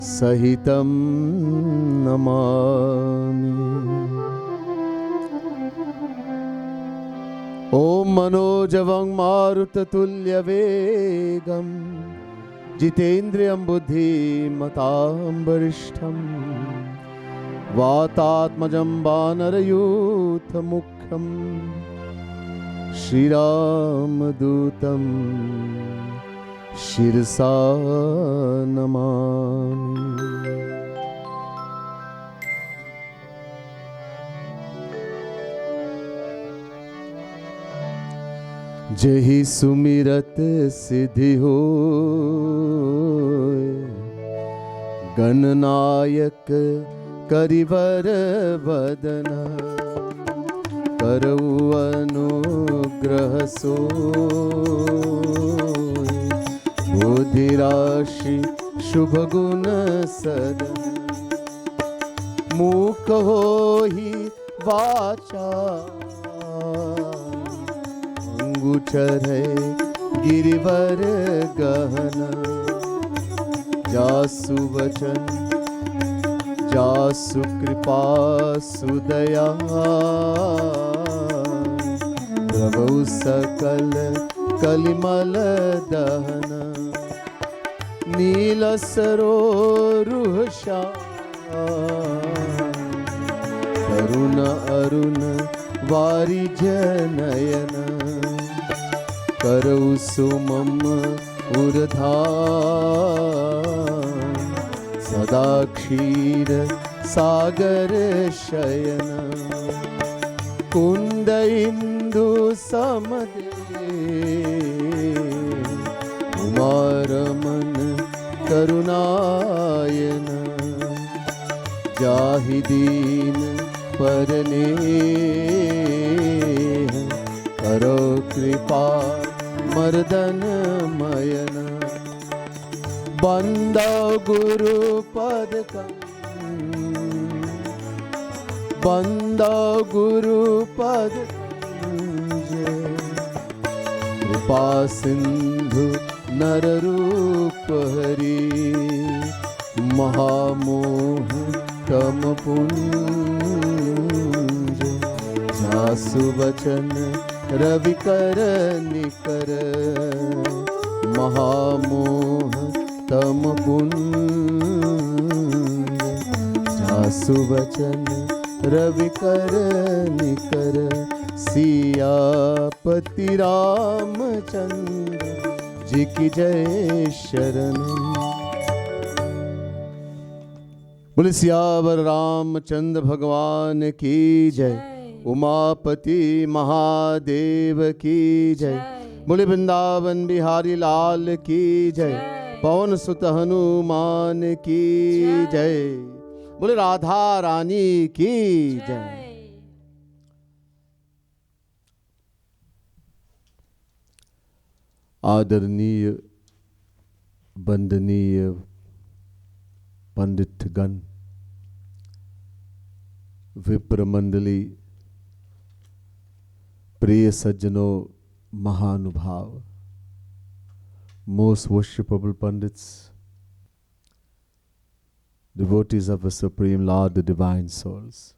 सहितं नमामि। ॐ मनोजवं मारुततुल्यवेगं जितेन्द्रियं बुद्धिमतां वरिष्ठं वातात्मजं वानरयूथमुख्यं श्रीरामदूतं शिरसा नमामि। जेहि सुमिरत सिद्धि होय, गणनायक करिवर वदन, करऊ अनुग्रह सोय, बुद्धि राशि शुभ गुण सदन, मूक होहि वाचा, अंगुचर गिरिवर गहन, जासु वचन जासु कृपा सुदया, प्रभु सकल कलिमल दहन, नील सरोरुह तरुण अरुण वारिज नयन, करौ सुमम उर्धान, सदा क्षीर सागर शयन, कुंद इंदु समदे, उमारमन करुणायन, जाहि दीन परने, करो कृपा मर्दन मयन, बंदो गुरु पद बंदो गुरु पद कृपा सिंधु नर रूप हरि, महामोह तम पुंज, जासु वचन रवि कर निकर, महामोह तम पुंज, जासु वचन रवि कर निकर, सियापति रामचंद्र जी की जय शरण। बोले सियावर रामचंद्र भगवान की जय, उमापति महादेव की जय, बोले वृंदावन बिहारी लाल की जय, पवन सुत हनुमान की जय, बोले राधा रानी की जय। आदरणीय वंदनीय पंडित गण, विप्र मंडली, प्रिय सज्जनों, महानुभाव, most worshipable pundits, devotees of the Supreme Lord, the Divine Souls.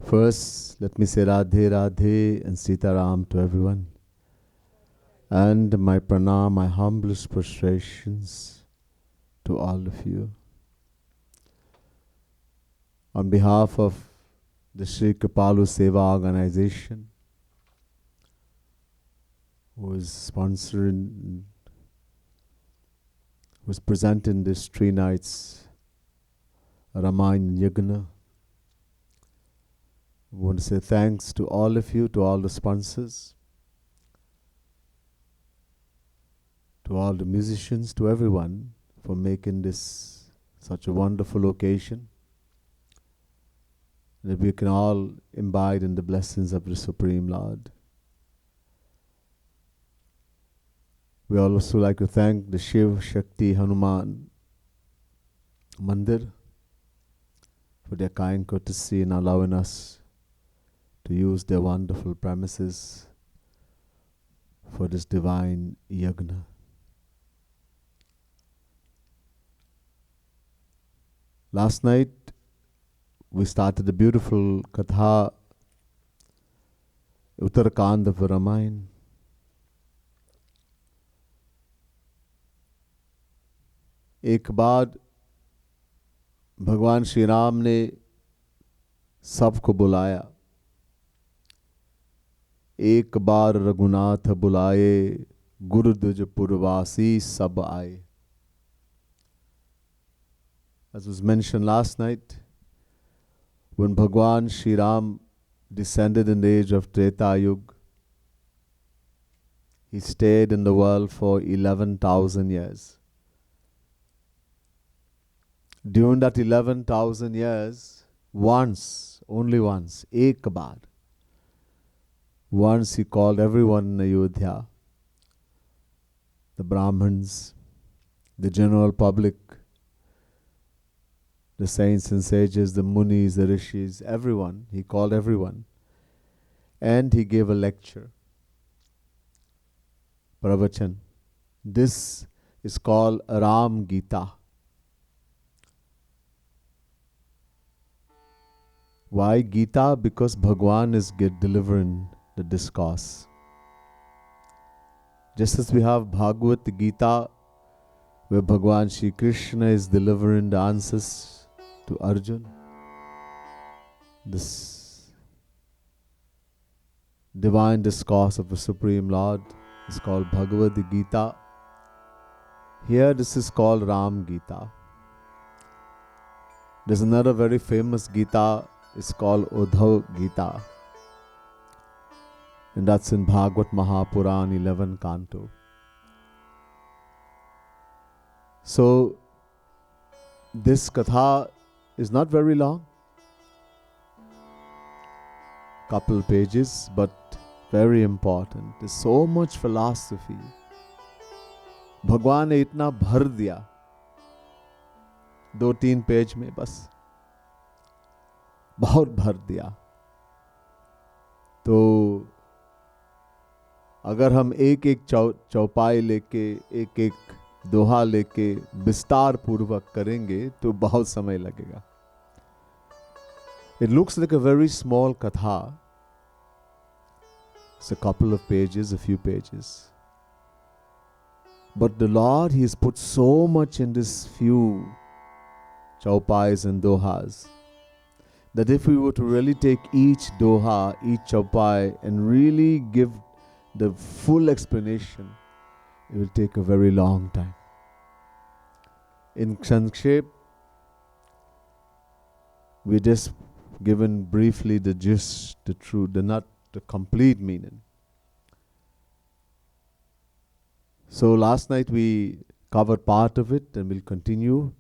First, let me say Radhe Radhe and Sita Ram to everyone, and my pranam, my humblest prostrations to all of you. On behalf of the Sri Kripalu Seva organization, who is sponsoring, who is presenting this 3 nights Ramayana Yagna, we want to say thanks to all of you, to all the sponsors, to all the musicians, to everyone for making this such a wonderful occasion, that we can all imbibe in the blessings of the Supreme Lord. We also like to thank the Shiv Shakti Hanuman Mandir for their kind courtesy in allowing us to use their wonderful premises for this divine yagna. Last night we started the beautiful Katha, Uttarakand of Ramayana. एक बार भगवान श्री राम ने सबको बुलाया, एक बार रघुनाथ बुलाए, गुरुद्वज पुरवासी सब आए. As was mentioned last night, when Bhagwan Shri Ram descended in the age of Treta Yuga, he stayed in the world for 11,000 years. During that 11,000 years, once, only once, ek baar, once he called everyone in Ayodhya, the Brahmins, the general public, the saints and sages, the munis, the rishis, everyone. He called everyone. And he gave a lecture. Pravachan. This is called Ram Gita. Why Gita? Because Bhagwan is delivering the discourse. Just as we have Bhagavad Gita, where Bhagwan Shri Krishna is delivering the answers to Arjun, this divine discourse of the Supreme Lord is called Bhagavad Gita. Here this is called Ram Gita. There's another very famous Gita, it's called Uddhav Gita. And that's in Bhagavad Mahapuran 11 Canto. So this Katha is not very long, couple pages, but very important. There's so much philosophy. भगवान ने इतना भर दिया 2-3 page में, बस बहुत भर दिया. तो अगर हम एक एक चौपाई लेके, एक एक दोहा लेके विस्तार पूर्वक करेंगे तो बहुत समय लगेगा. It looks like a very small katha. It's a couple of pages, a few pages. But the Lord, He has put so much in this few chaupais and dohas that if we were to really take each doha, each chaupai and really give the full explanation, it will take a very long time. In Sankhshep, we just given briefly the gist, the truth, not the complete meaning. So last night we covered part of it and we'll continue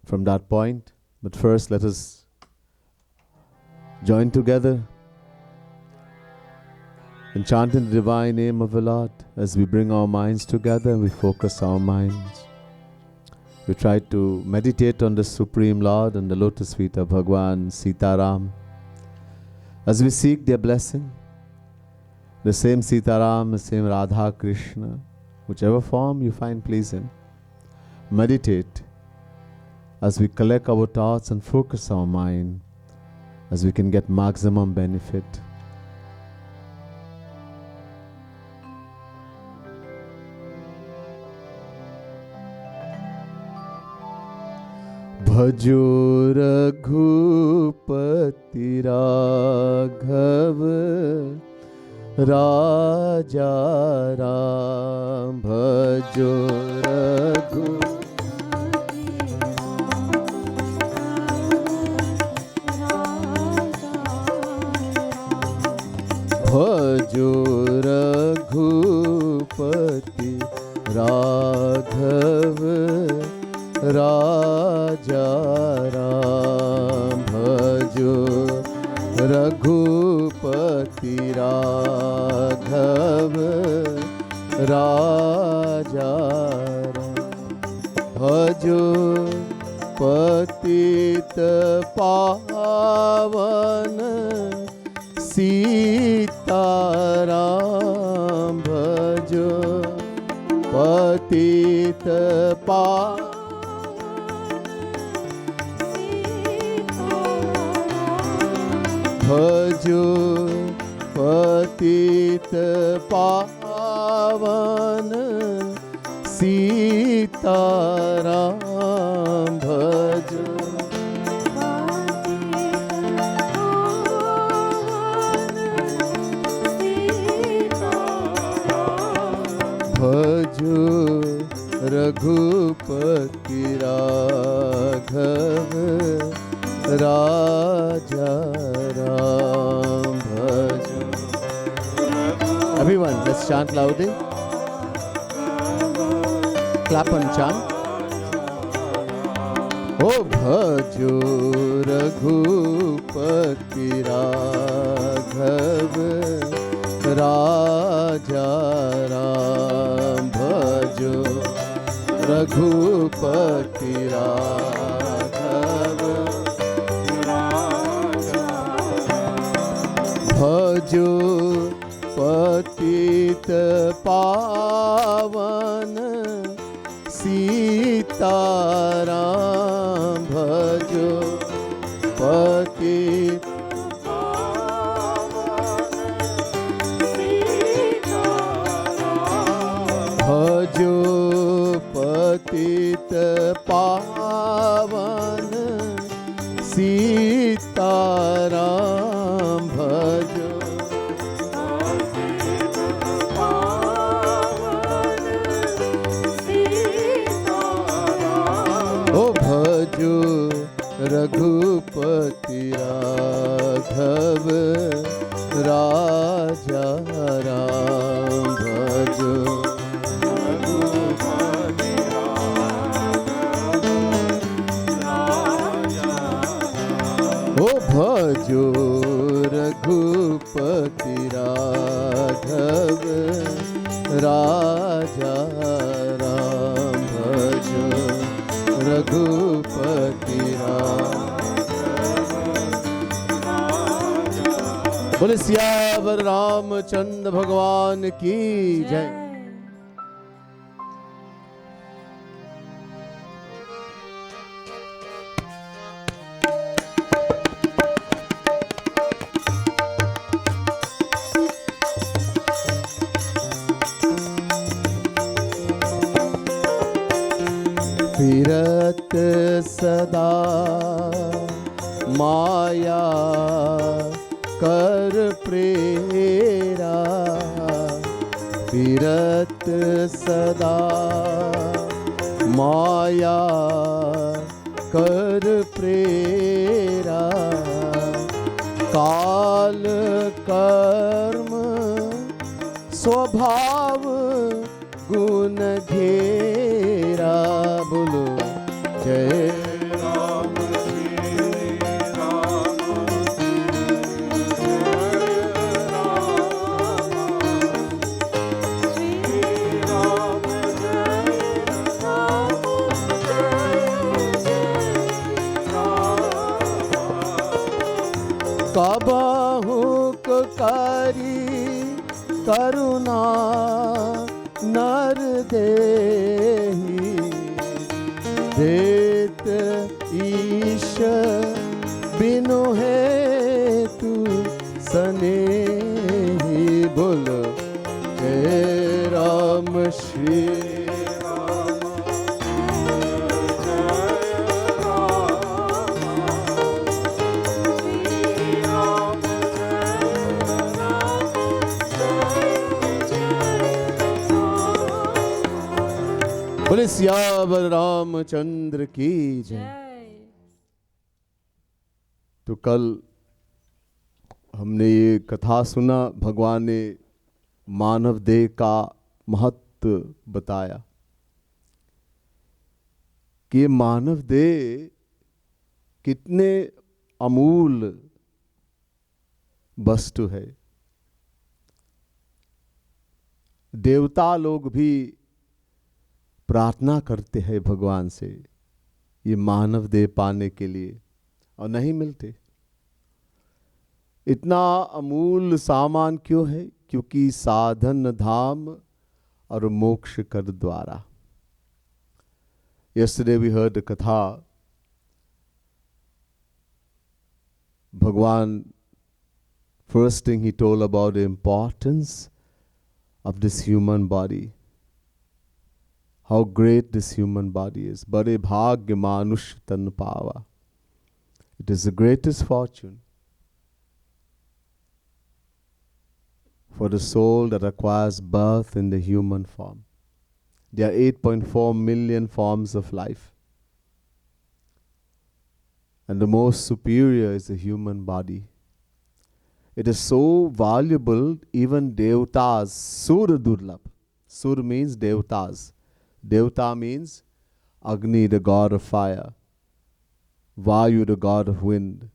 from that point. But first let us join together in chanting the divine name of the Lord as we bring our minds together and we focus our minds. We try to meditate on the Supreme Lord and the lotus feet of Bhagwan Sitaram as we seek their blessing. The same Sitaram, the same Radha Krishna, whichever form you find pleasing. Meditate as we collect our thoughts and focus our mind as we can get maximum benefit. भजो रघुपति राघव राजा राम. भजो भजो रघुपति राघव राजा राम. भजो रघुपति राघव राजा राम. भजो पतित पावन सीताराम. भजो पतित पावन भजो पतित पावन सीताराम भजो भजो रघुपति राघव राजा राम भजो. Everyone, let's chant loudly. Clap and chant. Oh, भजो रघुपति राघव राजा राम भजो रघुपति राघव भजो पतित पावन सीताराम भजो पतित भजो पतित पावन सीताराम भजो ओ भजो रघुपति राघव राजा राम भजो भजो रघुपति राघव राजा राम भजो रघुपति राघव. बोले सियावर रामचंद्र भगवान की जय. फिरत सदा माया कर प्रेरा फिरत सदा माया कर प्रेरा काल कर्म स्वभाव गुण घेरा. बोलो जय राम श्री राम जय राम श्री राम जय राम कबहु करी करुणा नर देहि देत ईश बिनु है तू सनेही. बोलो जय राम श्री राम जय राम श्री राम बोले सियावर रामचंद्र की जय. तो कल हमने ये कथा सुना, भगवान ने मानव देह का महत्व बताया कि ये मानव देह कितने अमूल्य वस्तु है. देवता लोग भी प्रार्थना करते हैं भगवान से ये मानव देह पाने के लिए और नहीं मिलते. इतना अमूल्य सामान क्यों है? क्योंकि साधन धाम और मोक्ष कर द्वारा. Yesterday we heard a katha. भगवान First thing he told about the importance of this human body. How great this human body is. Bade bhagya manush tan pava. It is the greatest fortune for the soul that acquires birth in the human form. There are 8.4 million forms of life. And the most superior is the human body. It is so valuable, even Devtas, Sur Durlabh. Sur means Devtas. Devta means Agni, the god of fire. Vayu, the god of wind.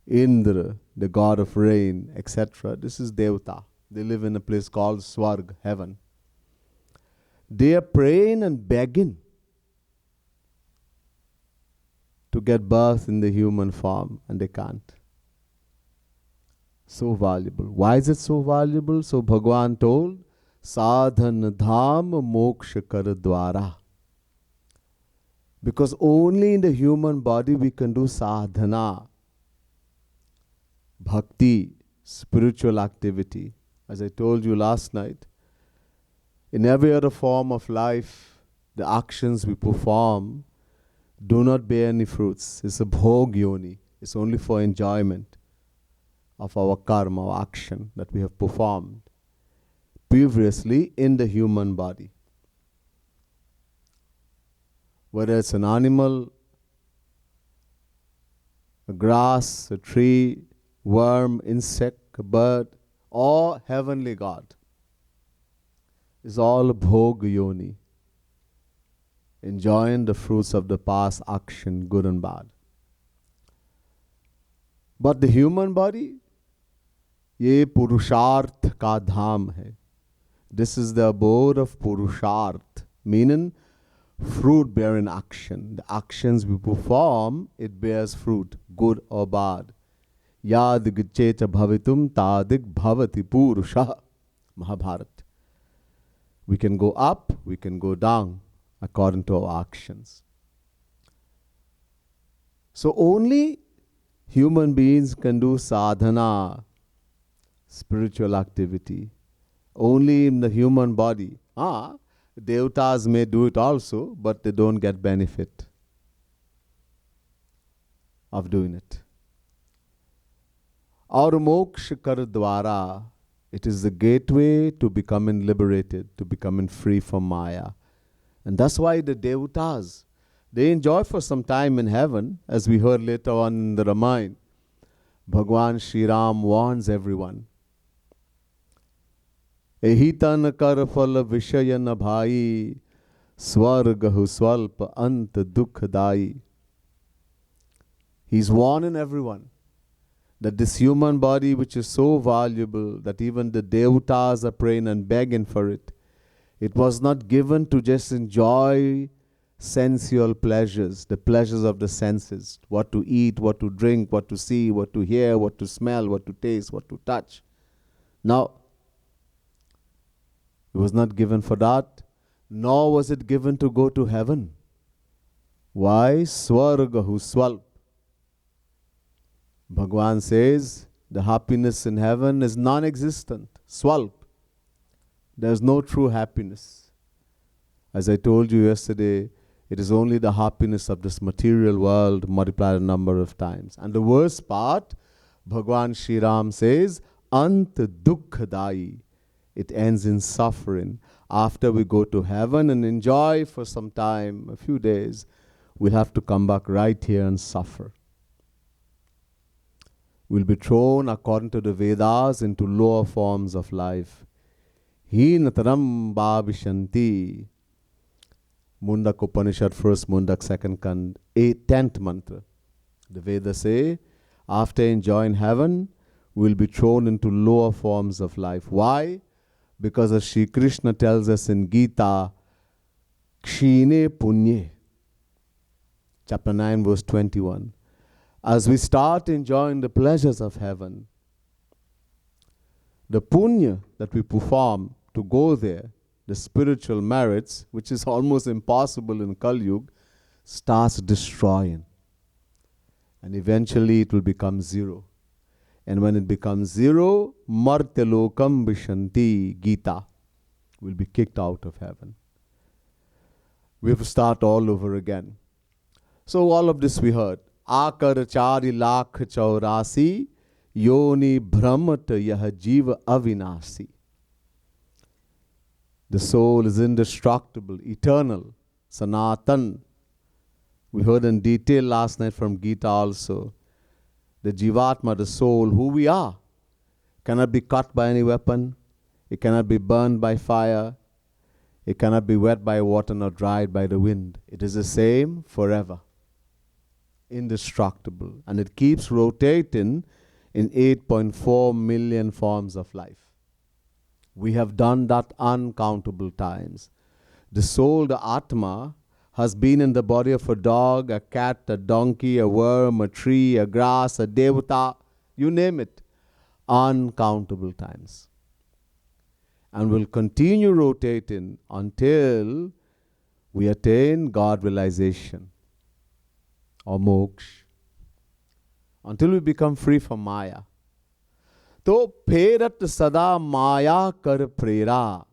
Indra, the god of rain, etc. This is Devta. They live in a place called Swarg, heaven. They are praying and begging to get birth in the human form, and they can't. So valuable. Why is it so valuable? So Bhagwan told, Sadhan dham moksha kar dwara. Because only in the human body we can do sadhana, bhakti, spiritual activity. As I told you last night, in every other form of life, the actions we perform do not bear any fruits. It's a bhog yoni. It's only for enjoyment of our karma, our action that we have performed previously in the human body. Whether it's an animal, a grass, a tree, worm, insect, a bird, or heavenly God, is all bhog yoni, enjoying the fruits of the past action, good and bad. But the human body, ye purusharth ka dham hai. This is the abode of purusharth, meaning fruit-bearing action. The actions we perform, it bears fruit, good or bad. Yad gicheta bhavitum tadik bhavati purusha. Mahabharata. We can go up, we can go down according to our actions. So only human beings can do sadhana, spiritual activity, only in the human body. Devtas may do it also, but they don't get benefit of doing it. Aur moksha kar dwara, it is the gateway to becoming liberated, to becoming free from Maya. And that's why the Devtas, they enjoy for some time in heaven, as we heard later on in the Ramayana. Bhagwan Shri Ram warns everyone. Ehitan kar phal vishaya na bhai, swargahu swalpa ant dukhdai. He's warning everyone that this human body, which is so valuable that even the Devtas are praying and begging for it, it was not given to just enjoy sensual pleasures, the pleasures of the senses, what to eat, what to drink, what to see, what to hear, what to smell, what to taste, what to touch. Now, it was not given for that, nor was it given to go to heaven. Why? Swargahu swalp. Bhagwan says the happiness in heaven is non-existent. Swalp. There's no true happiness. As I told you yesterday, it is only the happiness of this material world multiplied a number of times. And the worst part, Bhagwan Shri Ram says, Ant dukhdai. It ends in suffering. After we go to heaven and enjoy for some time, a few days, we'll have to come back right here and suffer. We'll be thrown, according to the Vedas, into lower forms of life. Hinataram bhavishanti. Mundak Upanishad, first Mundak, second Kand, 10th mantra. The Vedas say, after enjoying heaven, we'll be thrown into lower forms of life. Why? Because as Shri Krishna tells us in Gita, Kshine Punye, chapter 9, verse 21. As we start enjoying the pleasures of heaven, the punya that we perform to go there, the spiritual merits, which is almost impossible in Kali Yuga, starts destroying. And eventually it will become zero. And when it becomes zero, martyalokam vishanti, Gita, will be kicked out of heaven. We have to start all over again. So all of this we heard. Akar chari lakh chaurasi, yoni brahmat yah jiva avinasi. The soul is indestructible, eternal, sanatan. We heard in detail last night from Gita also. The Jivatma, the soul, who we are, cannot be cut by any weapon. It cannot be burned by fire. It cannot be wet by water nor dried by the wind. It is the same forever, indestructible. And it keeps rotating in 8.4 million forms of life. We have done that uncountable times. The soul, the Atma, has been in the body of a dog, a cat, a donkey, a worm, a tree, a grass, a devata, you name it, uncountable times. And will continue rotating until we attain God realization or moksha, until we become free from Maya. To perat sada Maya kar prera.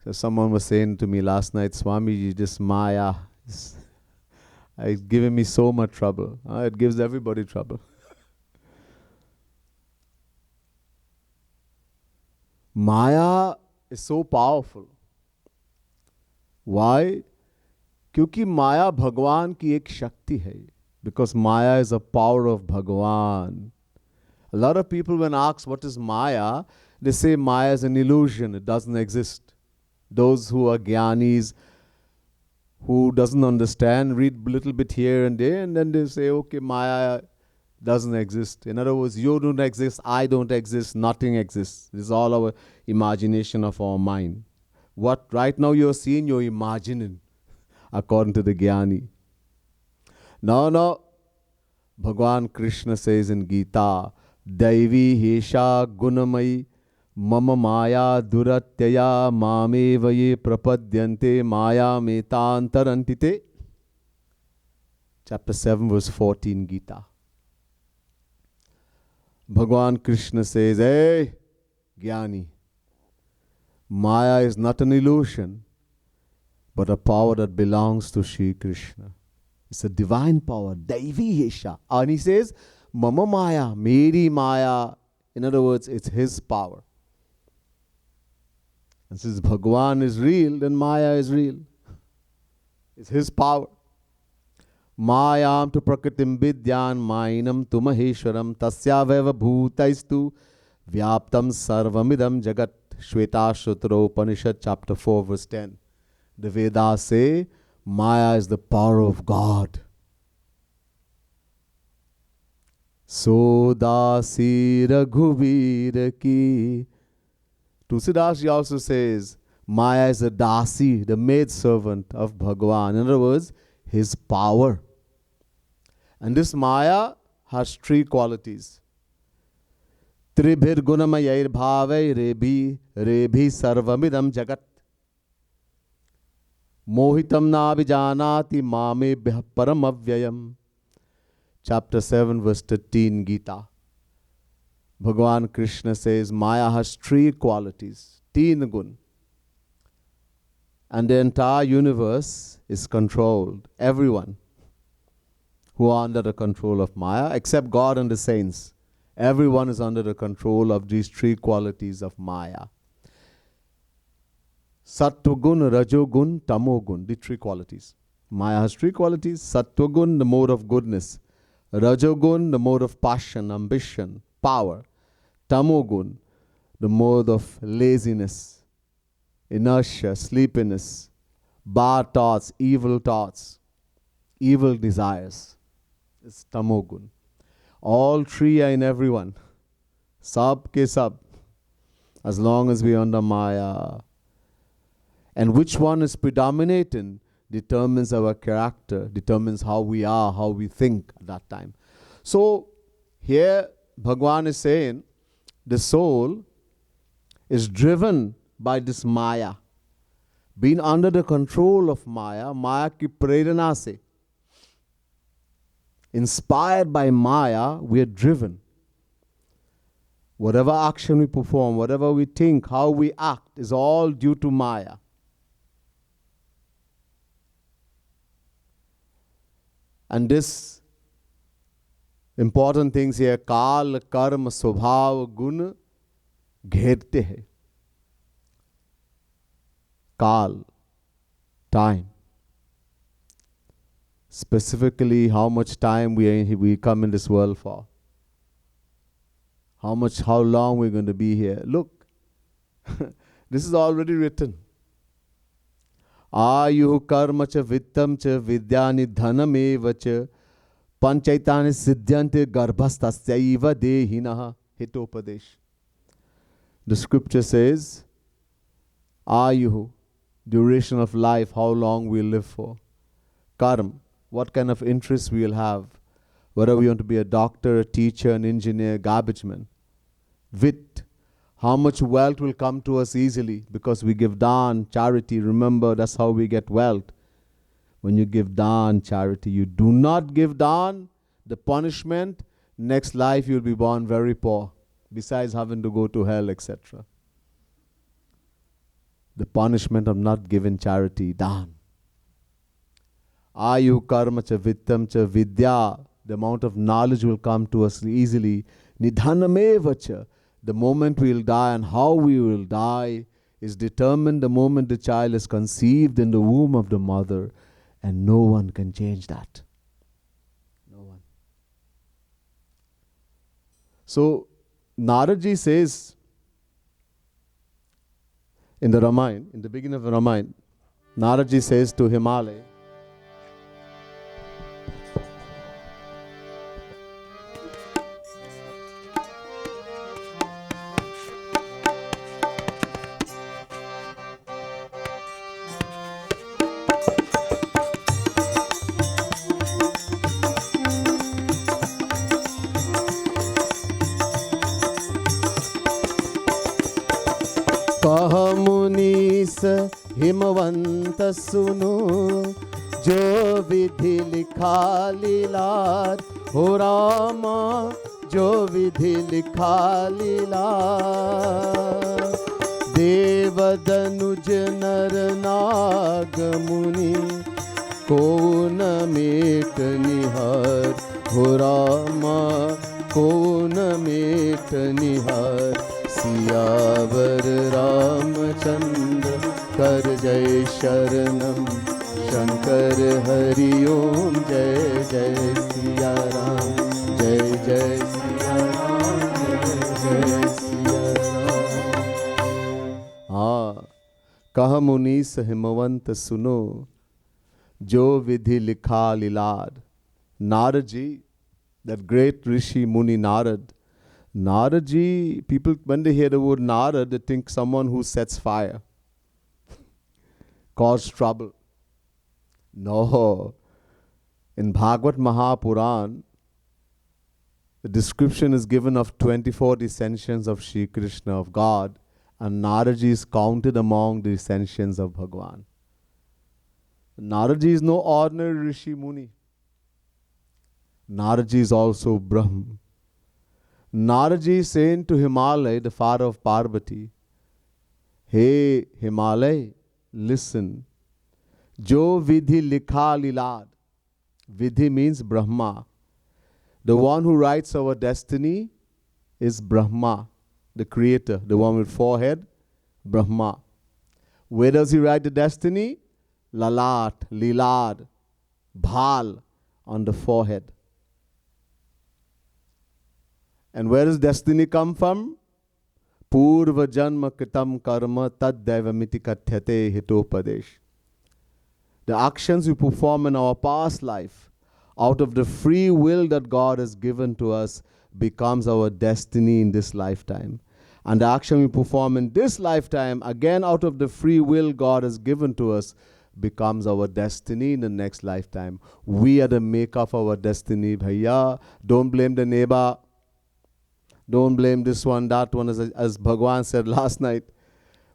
So someone was saying to me last night, Swamiji, this Maya is giving me so much trouble. It gives everybody trouble. Maya is so powerful. Why? क्योंकि माया भगवान की एक शक्ति है. Because Maya is a power of Bhagavan. A lot of people when asked what is Maya, they say Maya is an illusion, it doesn't exist. Those who are jnanis, who doesn't understand, read a little bit here and there, and then they say, okay, Maya doesn't exist. In other words, you don't exist, I don't exist, nothing exists. This is all our imagination of our mind. What right now you're seeing, you're imagining, according to the jnani. No. Bhagwan Krishna says in Gita, Daivi Hesha Gunamai Mama Maya Duratyaya Mamevaye Prapadyante Maya Metantarantite. Chapter 7 verse 14 Gita. Bhagwan Krishna says, hey, Jnani, Maya is not an illusion, but a power that belongs to Sri Krishna. It's a divine power, Daivi Hesha. And he says, Mama Maya, Meri Maya. In other words, it's his power. And since Bhagwan is real, then Maya is real. It's his power. Mayam tu prakritim vidyan mainam tu maheshwaram tasya veva bhutaistu vyaptam sarvamidam jagat. Shvetashvatara Upanishad chapter 4 verse 10. The Vedas say, Maya is the power of God. Sodasi Raghuvir ki. Tulsidas also says, Maya is the dasi, the maidservant of Bhagavan. In other words, his power. And this Maya has three qualities. Tribhir gunamayair bhavai rebhi sarvamidam jagat. Mohitam na vijanati mame param avyayam. Chapter 7 verse 13 Gita. Bhagavan Krishna says Maya has three qualities. Teen gun. And the entire universe is controlled. Everyone who are under the control of Maya, except God and the saints. Everyone is under the control of these three qualities of Maya. Sattvagun, Rajogun, Tamogun, the three qualities. Maya has three qualities. Sattvagun, the mode of goodness. Rajogun, the mode of passion, ambition, power. Tamogun, the mode of laziness, inertia, sleepiness, bad thoughts, evil desires. It's Tamogun. All three are in everyone. Sab ke sab. As long as we are under Maya. And which one is predominating determines our character, determines how we are, how we think at that time. So here Bhagwan is saying the soul is driven by this Maya. Being under the control of Maya, Maya ki prerana se. Inspired by Maya, we are driven. Whatever action we perform, whatever we think, how we act is all due to Maya. And this important things here, काल कर्म स्वभाव गुण घेरते हैं. Kal, time. Specifically, how much time we come in this world for. How long we're going to be here. Look, this is already written. Ayuh karma cha vittam cha vidyani dhanam cha panchaitani siddhyante garbhastasyaiva dehinaha hitopadesh. The scripture says, Ayuh, duration of life, how long we'll live for. Karma, what kind of interests we'll have. Whether we want to be a doctor, a teacher, an engineer, garbage man. Vit, how much wealth will come to us easily because we give dan, charity. Remember, that's how we get wealth. When you give dan, charity, you do not give dan, the punishment, next life you'll be born very poor, besides having to go to hell, etc. The punishment of not giving charity, dan. Ayu karma cha vittam cha vidya, the amount of knowledge will come to us easily. Nidhanameva cha, the moment we will die and how we will die is determined the moment the child is conceived in the womb of the mother, and no one can change that. No one. So, Naradji says in the Ramayana, in the beginning of the Ramayana, Naradji says to Himalaya, हिमवंत सुनो जो विधि लिखा लीलार हो रामा जो विधि लिखा लीलार देव दनुज नर नाग मुनि को न मेट निहार हो रामा को न मेट निहार सियावर रामचंद्र कर जय शरणम शंकर हरि ओम जय जय सिया राम जय जय सिया राम जय जय सिया राम. हाँ, कह मुनीस हिमवंत सुनो जो विधि लिखा लीलाद. Narad ji, that great rishi Muni Narad. Narad ji, people when they hear the word Narad, they think someone who sets fire, cause trouble. No. In Bhagavad Mahapuran, the description is given of 24 descensions of Shri Krishna, of God, and Naradji is counted among the descensions of Bhagwan. Naradji is no ordinary Rishi Muni. Naradji is also Brahm. Naradji is saying to Himalaya, the father of Parvati, hey Himalaya, listen. Jo vidhi likha lilad. Vidhi means Brahma. The one who writes our destiny is Brahma, the creator, the one with forehead, Brahma. Where does he write the destiny? Lalat, lilad, bhal, on the forehead. And where does destiny come from? Purva janma kritam karma tad devamiti kathyate hitopadesh. The actions we perform in our past life, out of the free will that God has given to us, becomes our destiny in this lifetime. And the action we perform in this lifetime, again out of the free will God has given to us, becomes our destiny in the next lifetime. We are the maker of our destiny, bhaiya. Don't blame the neighbor. Don't blame this one, that one. As Bhagwan said last night,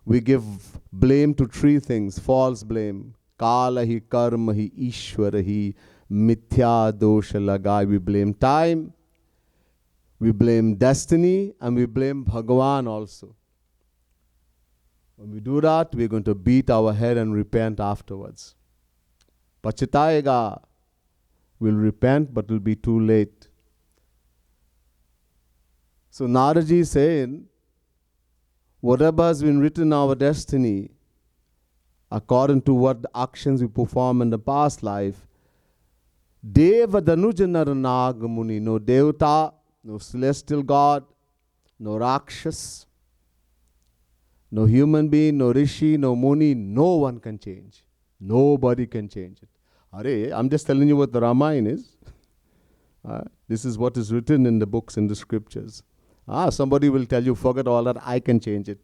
we give blame to three things. False blame. Kala hi, karma hi, ishwara hi, mithya dosha lagai. We blame time. We blame destiny and we blame Bhagavan also. When we do that, we're going to beat our head and repent afterwards. Pachitayega. We'll repent, but it'll be too late. So Naraji is saying, whatever has been written in our destiny, according to what the actions we perform in the past life, Deva Danuja Naranag Muni, no Devata, no celestial God, no Rakshas, no human being, no Rishi, no Muni, no one can change. Nobody can change it. Are, I'm just telling you what the Ramayana is. This is what is written in the books, in the scriptures. Somebody will tell you, forget all that, I can change it.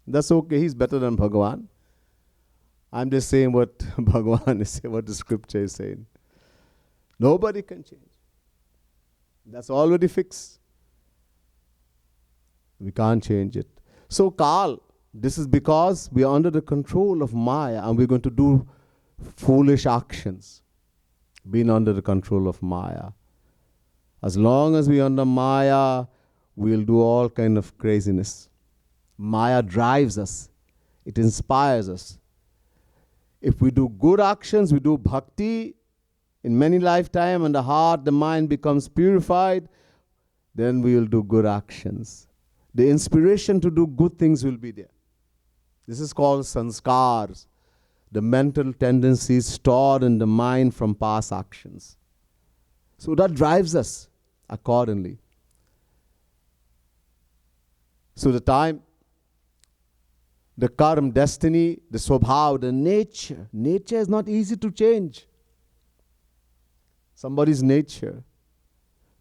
That's okay, he's better than Bhagavan. I'm just saying what Bhagavan is saying, what the scripture is saying. Nobody can change. That's already fixed. We can't change it. So Kal, this is because we are under the control of Maya and we're going to do foolish actions, being under the control of Maya. As long as we're under Maya, we'll do all kind of craziness. Maya drives us. It inspires us. If we do good actions, we do bhakti, in many lifetime, and the heart, the mind becomes purified, then we will do good actions. The inspiration to do good things will be there. This is called sanskars, the mental tendencies stored in the mind from past actions. So that drives us accordingly. So the time, the karma, destiny, the swabhav, the nature. Nature is not easy to change. Somebody's nature.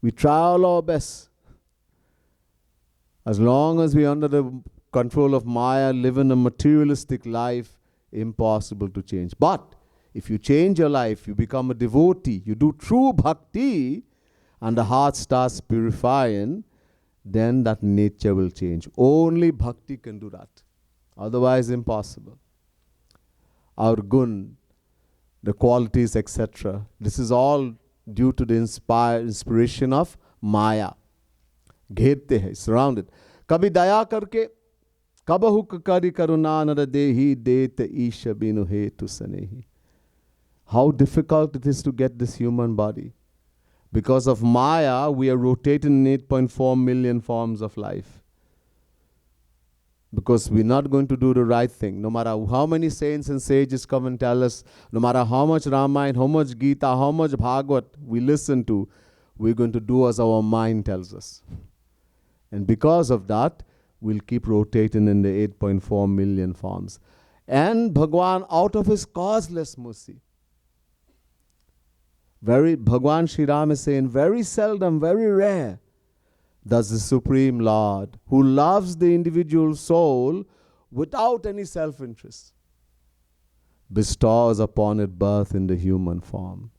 We try all our best. As long as we're under the control of Maya, live in a materialistic life, impossible to change. But if you change your life, you become a devotee, you do true bhakti, and the heart starts purifying, then that nature will change. Only bhakti can do that. Otherwise, impossible. Our gun, the qualities, etc. This is all due to the inspiration of Maya. घेरते हैं, surrounded. कभी दया करके कबहुक करि करुणा नर देहि देत ईश बिनु हेतु सनेहि. How difficult it is to get this human body. Because of Maya, we are rotating in 8.4 million forms of life. Because we're not going to do the right thing. No matter how many saints and sages come and tell us, no matter how much Ramayana, how much Gita, how much Bhagavad we listen to, we're going to do as our mind tells us. And because of that, we'll keep rotating in the 8.4 million forms. And Bhagwan, out of his causeless mercy, Bhagwan Sri Ram is saying, very seldom, very rare, does the Supreme Lord, who loves the individual soul without any self-interest, bestows upon it birth in the human form.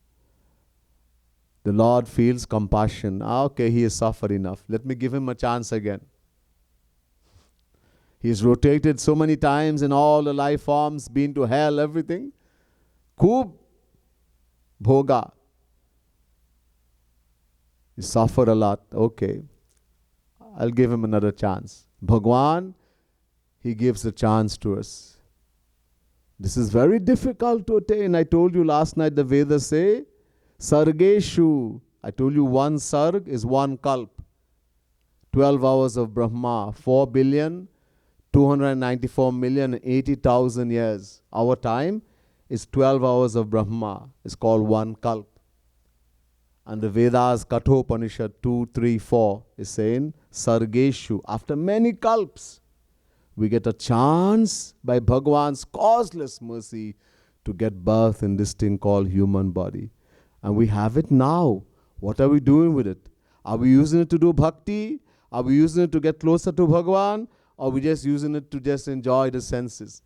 The Lord feels compassion. Okay, he has suffered enough. Let me give him a chance again. He's rotated so many times in all the life forms, been to hell, everything. Khub bhoga. He suffered a lot. Okay, I'll give him another chance. Bhagwan, he gives a chance to us. This is very difficult to attain. I told you last night, the Vedas say, Sargeshu. I told you one sarg is one kalp. 12 hours of Brahma, 4,294,080,000 years. Our time is 12 hours of Brahma. It's called one kalp. And the Vedas, Kathopanishad 2, 3, 4 is saying, Sargeshu. After many kalps, we get a chance by Bhagwan's causeless mercy to get birth in this thing called human body. And we have it now. What are we doing with it? Are we using it to do bhakti? Are we using it to get closer to Bhagwan? Or are we just using it to just enjoy the senses?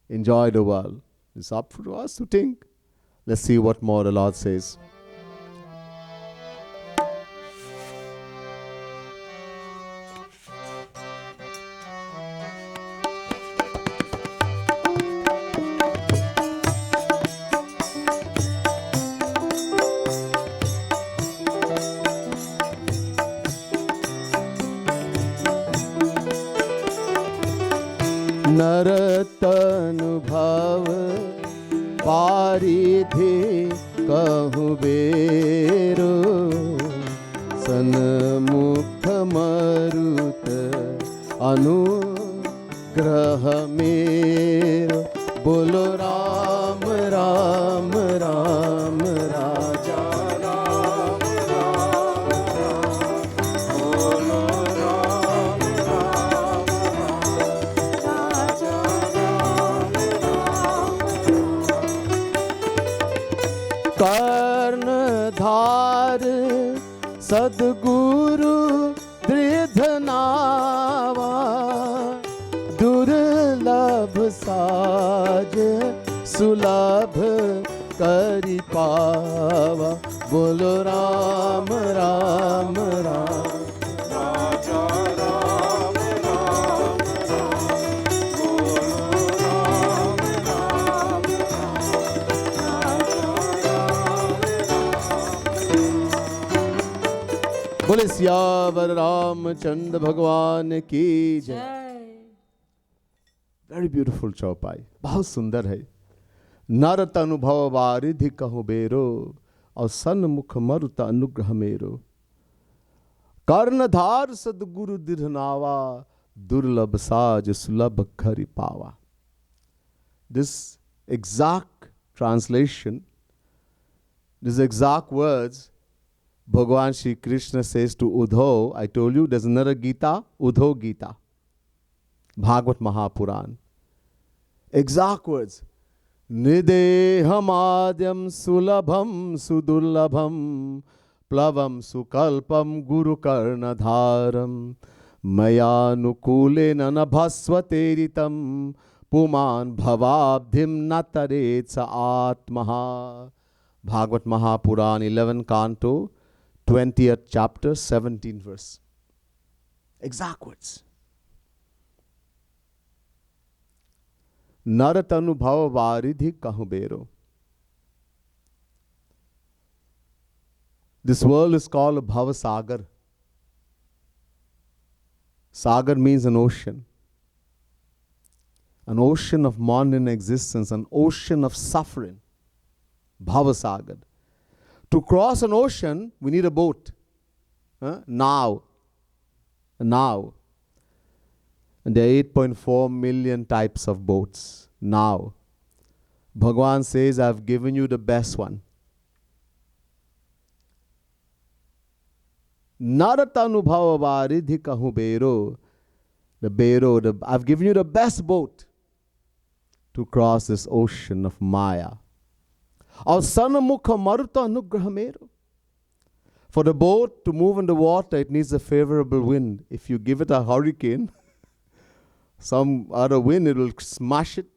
Enjoy the world. It's up to us to think. Let's see what more the Lord says. तनुभव पारिधि कहु बेरो, सन्मुख मरुत अनुग्रह मेरो। बोलो राम राम राम राजा राम राम राम। बोलो राम राम राम राजा राम राम। कर्णधार सद्गुरु दृढ़नावा, दुर्लभ साज सुलभ करि पावा। बोलो राम राम राम राजा राम राम राम। बोलो राम राम राम राजा राम राम। बोले सियावर रामचंद्र भगवान की जय। वेरी ब्यूटीफुल चौपाई, बहुत सुंदर है। नर तनुभव वारिधि कहु बेरो, और सन्मुख मरुत अनुग्रह मेरो। कर्णधार सद्गुरु दृढ़नावा, दुर्लभ साज सुलभ घरि पावा। This exact translation, these exact words, Bhagavan Shri Krishna says to Uddhav. I told you there's another Gita, Uddhav Gita, Bhagavad Mahapuran. Exact words. Nidehamadyam sulabham sudurlabham plavam sukalpam guru karnadharam mayanu nabhasvateritam puman bhavabdhim nataretsa atmaha. Bhagavad Mahapuran, 11 canto, 20th chapter, 17th verse. Exact words. नर तनुभव वारिधि कहु बेरो. This world is called a Bhava Sagar. Sagar means an ocean. An ocean of modern existence, an ocean of suffering. Bhava Sagar. To cross an ocean, we need a boat. Now. Now. And there are 8.4 million types of boats now. Bhagavan says, I've given you the best one. Naratanubhava varidhi kahu bero. I've given you the best boat to cross this ocean of Maya. Aur sanamukha maruta anugraha mero. For the boat to move in the water, it needs a favorable wind. If you give it a hurricane, some other wind, it will smash it.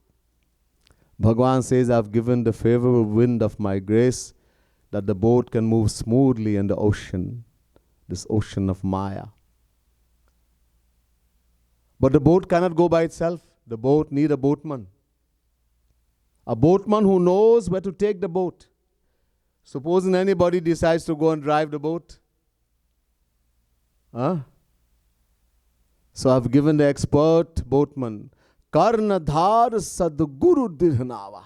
Bhagavan says, I've given the favorable wind of my grace that the boat can move smoothly in the ocean, this ocean of Maya. But the boat cannot go by itself. The boat needs a boatman. A boatman who knows where to take the boat. Supposing anybody decides to go and drive the boat. So I've given the expert boatman, Karnadhar Sadguru Dirhanava.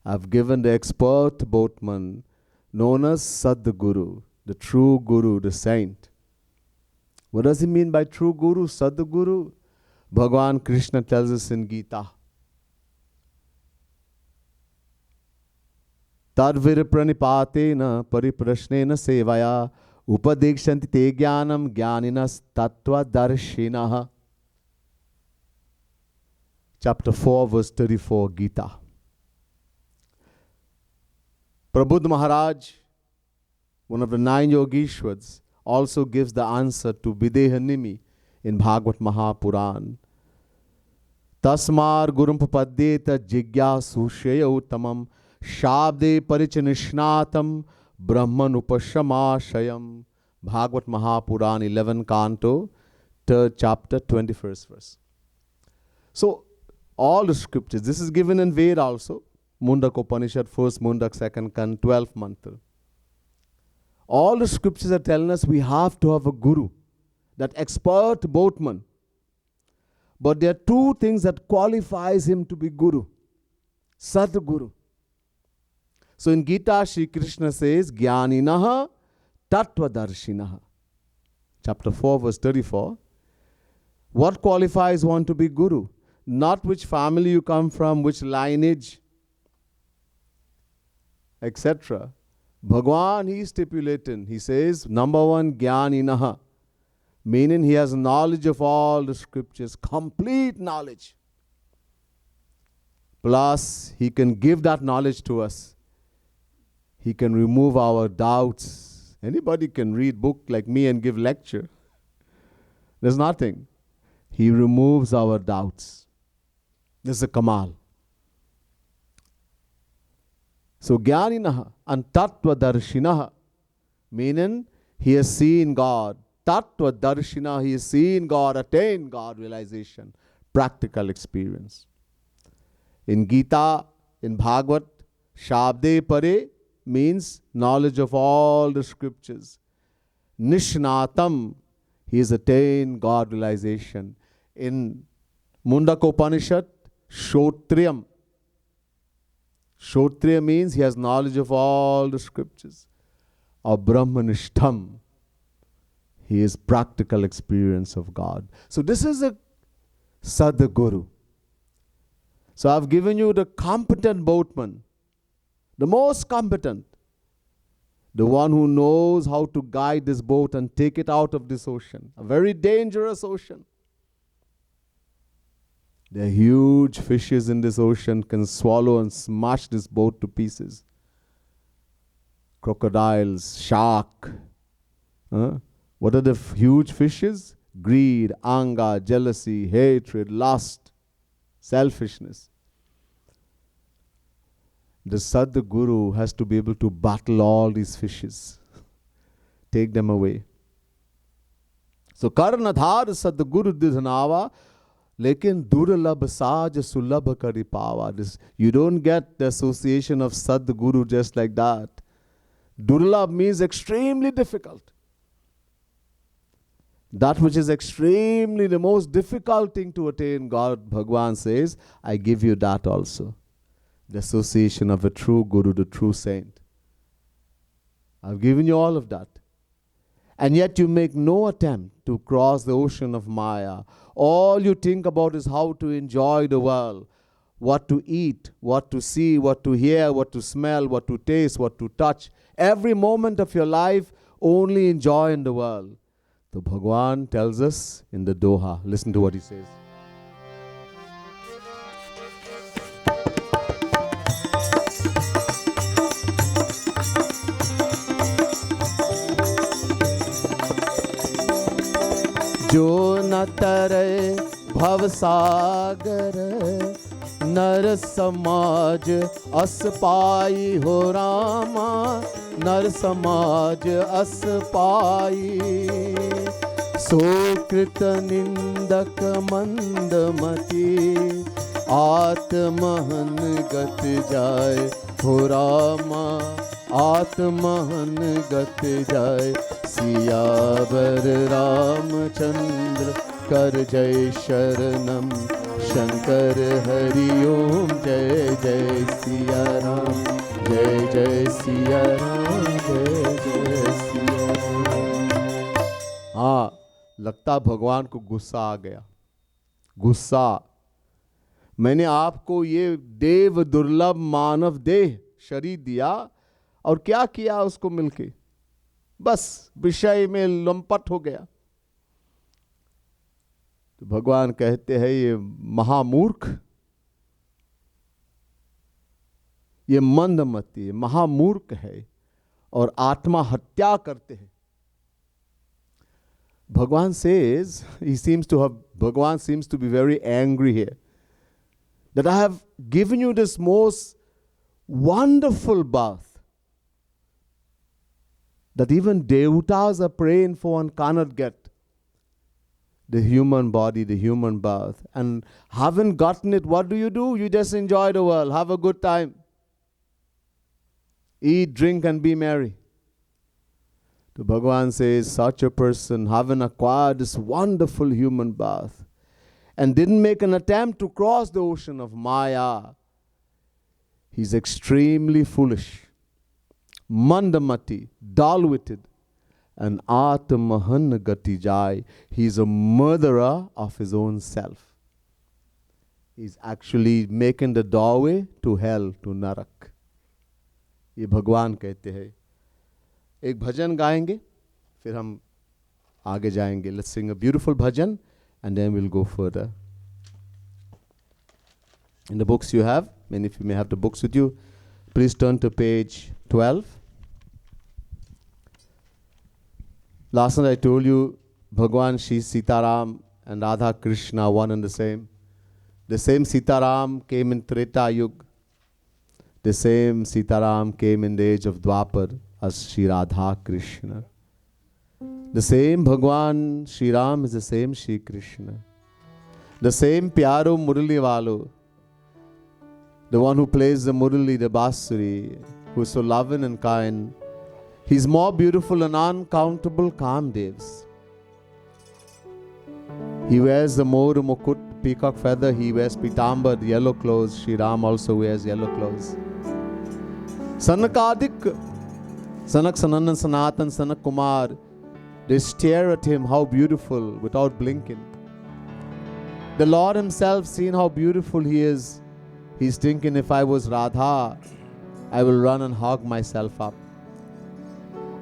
I've given the expert boatman known as Sadguru, the true Guru, the saint. What does he mean by true Guru, Sadguru? Bhagavan Krishna tells us in Gita. Tadvir pranipatena pariprashnena sevaya upadekshanti te jnanam jnaninas tattva darshinaha. Chapter 4, verse 34, Gita. Prabhupada Maharaj, one of the 9 Yogishwars, also gives the answer to Videhanimi in Bhagavad Mahapuran. Tasmar gurum papadyeta jigyasu shreya uttamam shabde parichanishnatam brahman upashamashayam. Bhagavad Mahapuran, 11 canto, 3rd chapter, 21st verse. So, all the scriptures, this is given in Veda also. Mundak Upanishad, 1st Mundak, 2nd Kan, 12th mantra. All the scriptures are telling us we have to have a guru, that expert boatman. But there are two things that qualifies him to be Guru. Sadguru. So in Gita, Shri Krishna says, Jnaninaha Tattvadarshinaha. Chapter 4, verse 34. What qualifies one to be Guru? Not which family you come from, which lineage, etc. Bhagwan, he is stipulating. He says, number one, Jnaninaha. Meaning he has knowledge of all the scriptures, complete knowledge. Plus, he can give that knowledge to us. He can remove our doubts. Anybody can read book like me and give lecture. There's nothing. He removes our doubts. This is a Kamal. So Jnaninaha and Tattvadarshinaha, meaning he has seen God. Tattvadarshina, he has seen God, attained God realization, practical experience. In Gita, in Bhagavad, Shabde Pare means knowledge of all the scriptures. Nishnatam, he has attained God realization. In Mundaka Upanishad, Shotriyam. Shotriya means he has knowledge of all the scriptures. Or Brahmanishtam, he is practical experience of God. So this is a Sadguru. So I've given you the competent boatman, the most competent, the one who knows how to guide this boat and take it out of this ocean, a very dangerous ocean. There are huge fishes in this ocean, can swallow and smash this boat to pieces. Crocodiles, shark. What are the huge fishes? Greed, anger, jealousy, hatred, lust, selfishness. The Sadguru has to be able to battle all these fishes, take them away. So Karnadhar Sadguru Didhanava, lekin durlabh saj sulabh kari pawa. This, you don't get the association of Sadguru just like that. Durlabh means extremely difficult. That which is extremely the most difficult thing to attain, God, Bhagwan says, I give you that also. The association of a true Guru, the true saint. I've given you all of that. And yet you make no attempt to cross the ocean of Maya. All you think about is how to enjoy the world. What to eat, what to see, what to hear, what to smell, what to taste, what to touch. Every moment of your life, only enjoy in the world. So Bhagwan tells us in the Doha. Listen to what he says. जो न तरे भव सागर नर समाज अस पाई हो रामा नर समाज अस पाई सो कृत निंदक मंदमती आत्महन गत जाय हो रामा आत्महन गत जाय सियावर रामचंद्र कर जय शरणम शंकर हरि ओम जय जय सिया राम जय जय सिया राम जय जय सिया राम। हाँ, लगता भगवान को गुस्सा आ गया। गुस्सा, मैंने आपको ये देव दुर्लभ मानव देह शरीर दिया और क्या किया उसको मिलके, बस विषय में लंपट हो गया। तो भगवान कहते हैं ये महामूर्ख, ये मंदमती, महामूर्ख है और आत्मा हत्या करते हैं। Bhagwan says, Bhagwan seems to be very angry here, that I have given you this most wonderful birth that even Devatas are praying for and cannot get. The human body, the human birth. And haven't gotten it, what do? You just enjoy the world, have a good time. Eat, drink and be merry. So Bhagwan says, such a person having acquired this wonderful human birth, and didn't make an attempt to cross the ocean of Maya. He's extremely foolish, mandamati, dull-witted, and atmahan gati jai. He's a murderer of his own self. He's actually making the doorway to hell, to narak. ये भगवान कहते हैं. एक भजन गाएंगे, फिर हम आगे जाएंगे. Let's sing a beautiful bhajan and then we'll go further. In the books you have, many of you may have the books with you. Please turn to page 12. Last night I told you Bhagwan Shri Sitaram and Radha Krishna one and the same. The same Sitaram came in Treta Yuga. The same Sitaram came in the age of Dwapar as Shri Radha Krishna. The same Bhagwan Shri Ram is the same Shri Krishna. The same Pyaro Murali Walo, the one who plays the Murali, the Basuri, who is so loving and kind. He's more beautiful than uncountable Kamdevs. He wears the Mor Mukut, peacock feather. He wears Pitambar, the yellow clothes. Shri Ram also wears yellow clothes. Sanakadik, Sanak Sanandan Sanatan, Sanak Kumar, they stare at him, how beautiful, without blinking. The Lord himself, seeing how beautiful he is, he's thinking, if I was Radha, I will run and hog myself up.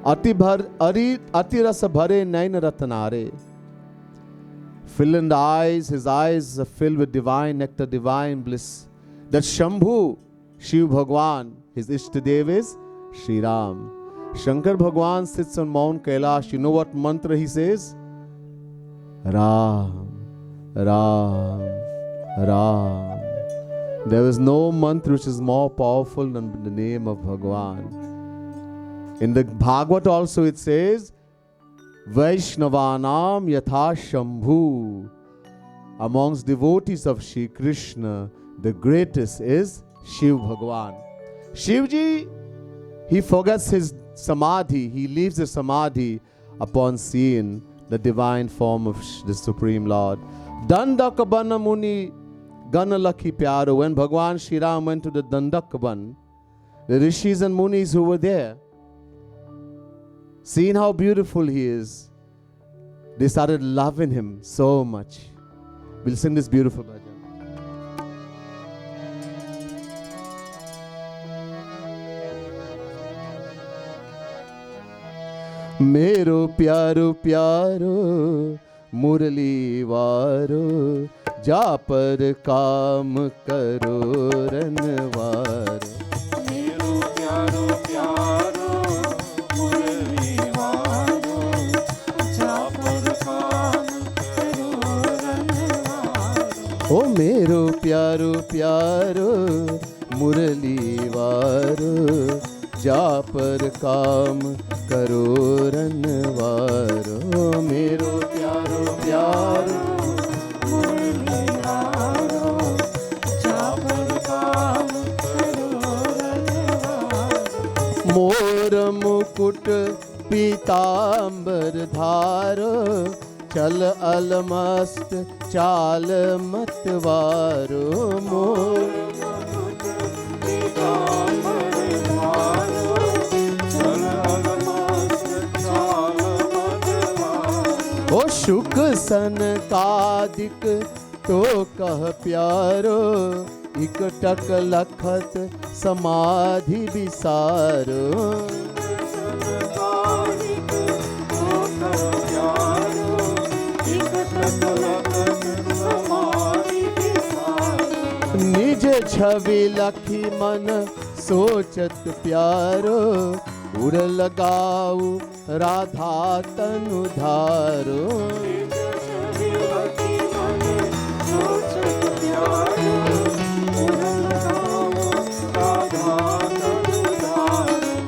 Ati rasa bhare nain ratanare. Fill in the eyes, his eyes are filled with divine nectar, divine bliss. That Shambhu, Shiv Bhagwan, his Ishtadev is Shri Ram. Shankar Bhagwan sits on Mount Kailash. You know what mantra he says? Ram, Ram, Ram. There is no mantra which is more powerful than the name of Bhagwan. In the Bhagavad also it says, Vaishnavanam yatha Shambhu. Amongst devotees of Shri Krishna, the greatest is Shiv Bhagwan. Shivji, he forgets his samadhi, he leaves the samadhi upon seeing the divine form of the Supreme Lord. Dandakaban Muni Ganalakhi Pyaro. When Bhagwan Shri Ram went to the Dandakaban, the rishis and munis who were there, seeing how beautiful he is, they started loving him so much. We'll sing this beautiful bhajan. Mero pyaro pyaro murali varo ja par kaam karo ranwaro. Mero pyaro pyaro murali varo ja par kaam karo ranwaro. Oh mero pyaro pyaro murali varo ja par kaam karo ranwaro. Mero pyaro pyaro murali varo ja par kaam karo ranwaro. मोर मुकुट पीतांबर धारो चल अलमस्त चाल मतवारो. मोर ओ शुक सन कादिक तो कह प्यारो इक टक लखत समाधि विसारो. निज छवि लखी मन सोचत प्यारो उड़ लगाऊ राधा तनु धारो.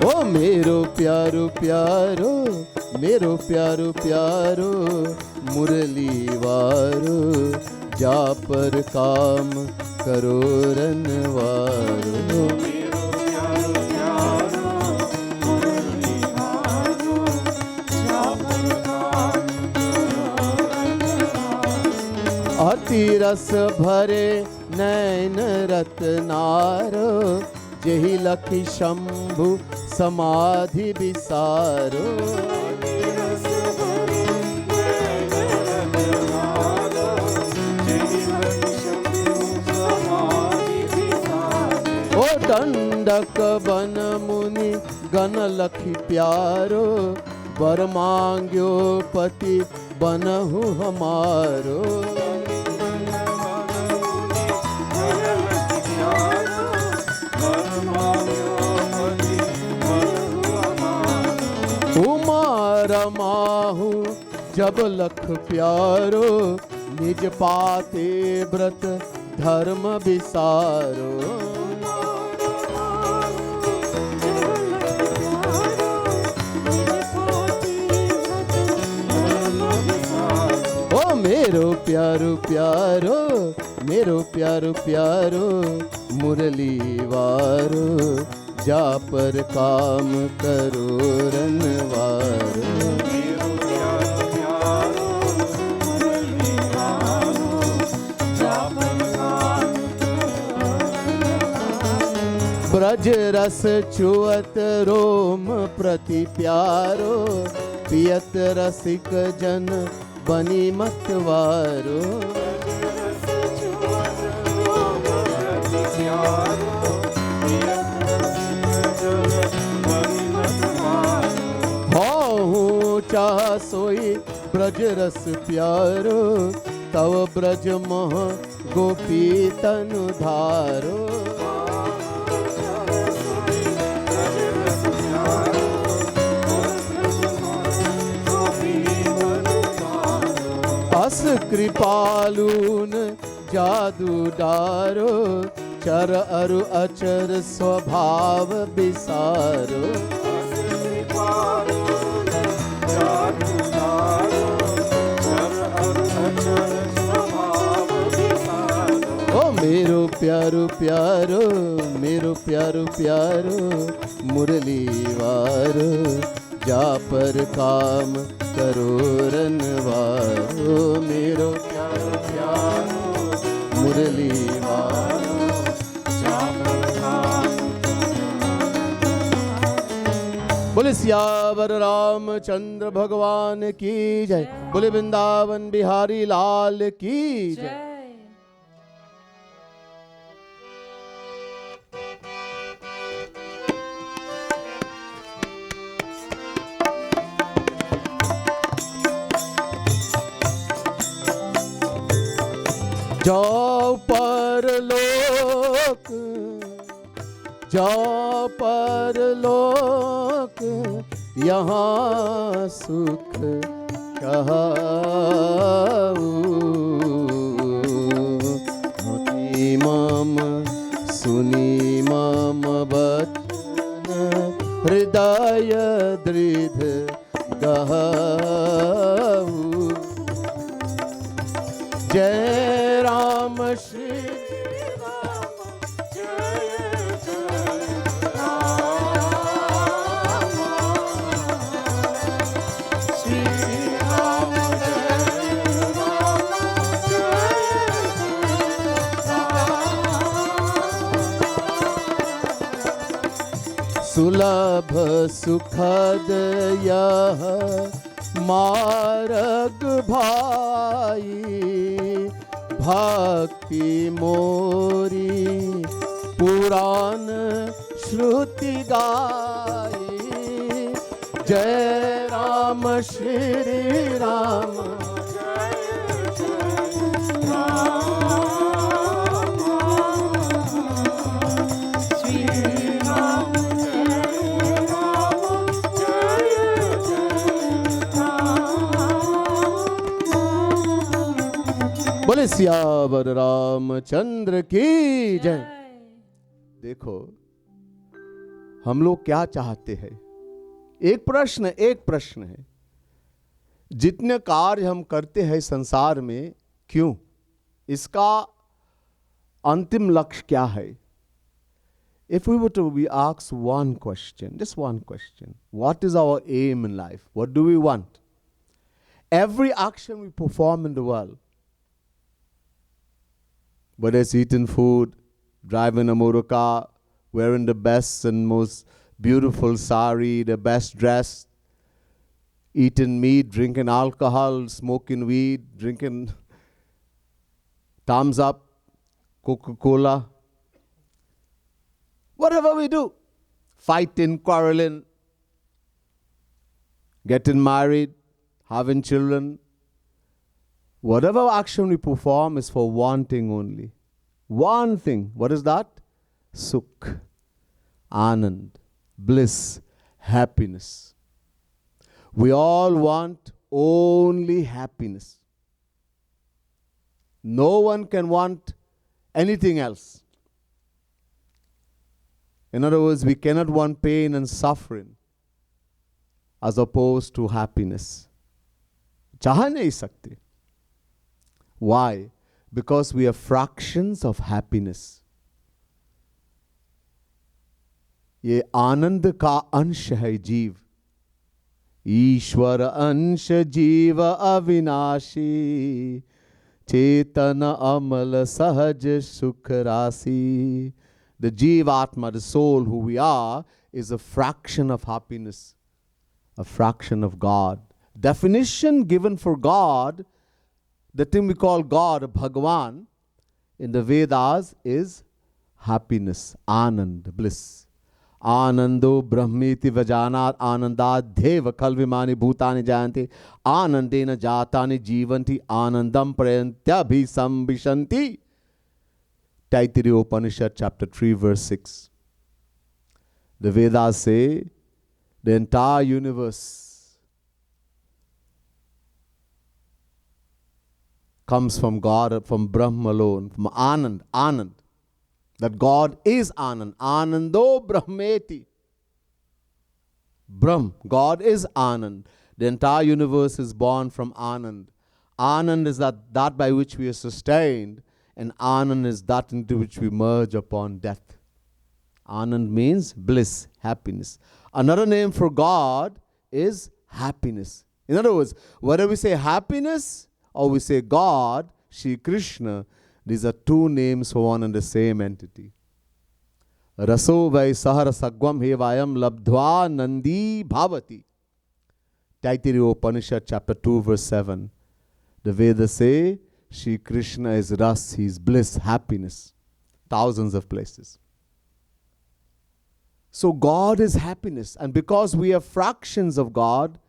ओ मेरो प्यारो प्यारो मेरो प्यारो प्यारो मुरली वारो जा पर काम करो रनवारो. अति रस भरे नैन रत्नारो, जेहि लखी शंभु समाधि विसारो। ओ दंडक बन मुनि गण लखी प्यारो, वर मांग्यो पति बनहु हमारो। उमा रमाहु जब लख प्यारो, निज पाते व्रत धर्म विसारो। ओ मेरो प्यारो प्यारो, मेरो प्यारो प्यारो, मुरली वारो, जा पर काम करो रनवारो। ब्रज रस चुअत रोम प्रति प्यारो, पियत रसिक जन बनी मतवारो। चाह सोई ब्रज रस प्यारो, तव ब्रज मोह गोपी तनु धारो। अस कृपालून जादू डारो, चर अरु अचर स्वभाव विसारो। ओ मेरो प्यारो प्यारो, मेरो प्यारो प्यारो, मुरली वारो, जा पर काम करो रनवारो। मेरो प्यारो प्यारो, मुरली वारो, जा पर काम। बोले सियावर रामचंद्र भगवान की जय, बोले वृंदावन बिहारी लाल की जय। जाओ परलोक, जाओ परलोक, यहाँ सुख कहाऊ। मोती मम सुनी मम वचन, हृदय दृढ़ गहाऊ। जय राम श्री राम, जय जय राम, श्री राम जय राम, जय राम। सुलभ सुखद यह मार्ग भाई, भक्ति मोरी पुराण श्रुति गाई। जय राम श्री राम, जय जय राम, श्री राम जय राम, जय जय राम। बोले सियावर रामचंद्र की जय। देखो हम लोग क्या चाहते हैं, एक प्रश्न है, जितने कार्य हम करते हैं संसार में, क्यों, इसका अंतिम लक्ष्य क्या है? If we were to be asked one question, just one question, what is our aim in life? What do we want? Every action we perform in the world, Whether it's eating food, driving a motor car, wearing the best and most beautiful sari, the best dress, eating meat, drinking alcohol, smoking weed, drinking Thumbs Up, Coca-Cola, whatever we do, fighting, quarreling, getting married, having children, whatever action we perform is for one thing only. One thing. What is that? Sukh, Anand, bliss, happiness. We all want only happiness. No one can want anything else. In other words, we cannot want pain and suffering as opposed to happiness. चाह नहीं सकते. Why? Because we are fractions of happiness. ये आनंद का अंश है जीव. ईश्वर अंश जीव अविनाशी. चेतन अमल सहज सुख राशि. The Jivatma, the soul who we are, is a fraction of happiness, a fraction of God. Definition given for God, the thing we call God, Bhagavan, in the Vedas is happiness, Anand, bliss. Anando Brahmiti Vajanat Anandat Deva Kalvimani Bhutani Jayanti Anandena Jatani Jivanti Anandam Prayantyabhi Sambhishanti. Taittiriya Upanishad chapter 3 verse 6. The Vedas say the entire universe comes from God, from Brahma alone, from Anand, Anand. That God is Anand. Anando Brahmeti. Brahm, God is Anand. The entire universe is born from Anand. Anand is that by which we are sustained, and Anand is that into which we merge upon death. Anand means bliss, happiness. Another name for God is happiness. In other words, whether we say happiness or we say God, Shri Krishna, these are two names for one and the same entity. Raso vai sahara sagvam hevayam labdhva nandi bhavati. Taittiriya Upanishad chapter 2 verse 7. The Vedas say, Shri Krishna is ras, he is bliss, happiness. Thousands of places. So God is happiness. And because we are fractions of God,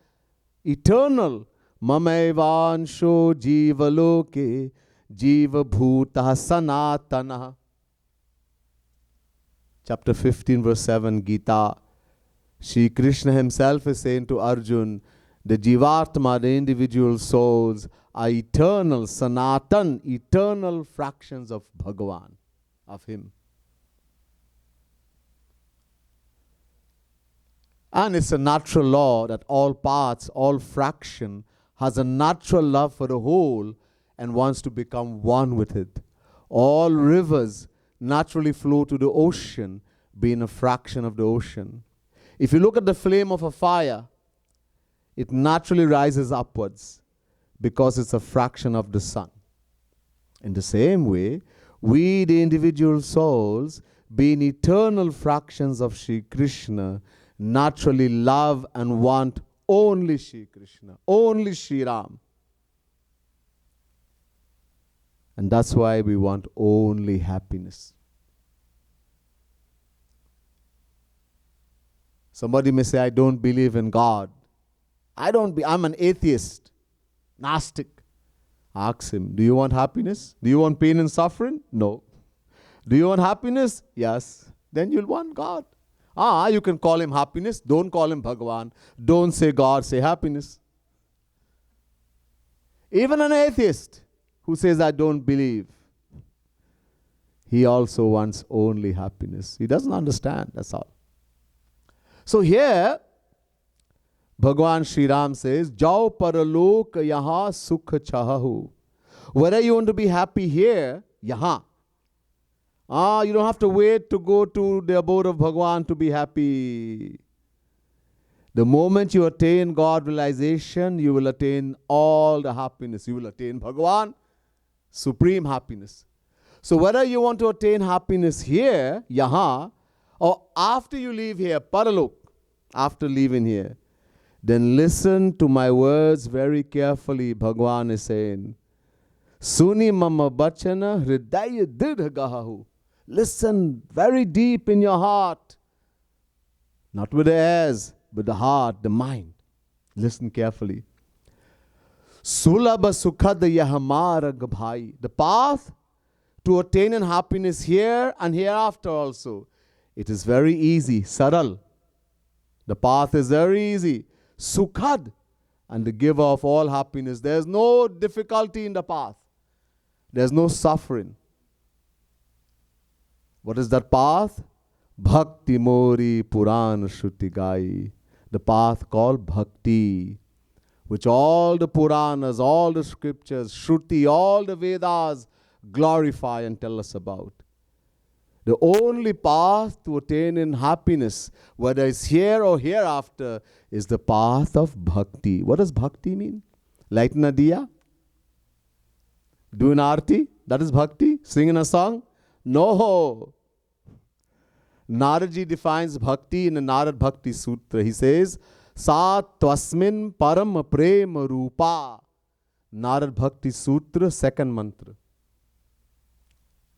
eternal, mamaivansho jivaloke jiva bhuta sanatana. Chapter 15 verse 7 Gita. Shri Krishna himself is saying to Arjun, the Jivatma, the individual souls, are eternal, sanatan, eternal fractions of Bhagavan, of him. And it's a natural law that all parts, all fraction, has a natural love for the whole and wants to become one with it. All rivers naturally flow to the ocean, being a fraction of the ocean. If you look at the flame of a fire, it naturally rises upwards because it's a fraction of the sun. In the same way, we, the individual souls, being eternal fractions of Shri Krishna, naturally love and want only Shri Krishna, only Shri Ram. And that's why we want only happiness. Somebody may say, I don't believe in God. I'm an atheist, Gnostic. Ask him, do you want happiness? Do you want pain and suffering? No. Do you want happiness? Yes. Then you'll want God. You can call him happiness. Don't call him Bhagavan. Don't say God, say happiness. Even an atheist who says, I don't believe, he also wants only happiness. He doesn't understand, that's all. So here, Bhagavan Shri Ram says, Jao paralok yaha sukh chahahu. Whether you want to be happy here, yaha. You don't have to wait to go to the abode of Bhagavan to be happy. The moment you attain God realization, you will attain all the happiness. You will attain Bhagavan, supreme happiness. So whether you want to attain happiness here, yaha, or after you leave here, paralok, after leaving here, then listen to my words very carefully, Bhagwan is saying. Suni mama bachana hridaya didha gahahu. Listen very deep in your heart. Not with the ears, but the heart, the mind. Listen carefully. Sulabha sukhad yahamarag bhai. The path to attain happiness here and hereafter also. It is very easy, saral. The path is very easy. Sukhad, and the giver of all happiness. There is no difficulty in the path. There is no suffering. What is that path? Bhakti Mori Puran Shruti Gai. The path called Bhakti, which all the Puranas, all the scriptures, Shruti, all the Vedas glorify and tell us about. The only path to attain happiness, whether it's here or hereafter, is the path of Bhakti. What does Bhakti mean? Lighten a diya? Do an arti? That is Bhakti? Singing a song? No. Naradji defines Bhakti in the Narad Bhakti Sutra. He says, Sa Twasmin Param Prem Rupa. Narad Bhakti Sutra, second mantra.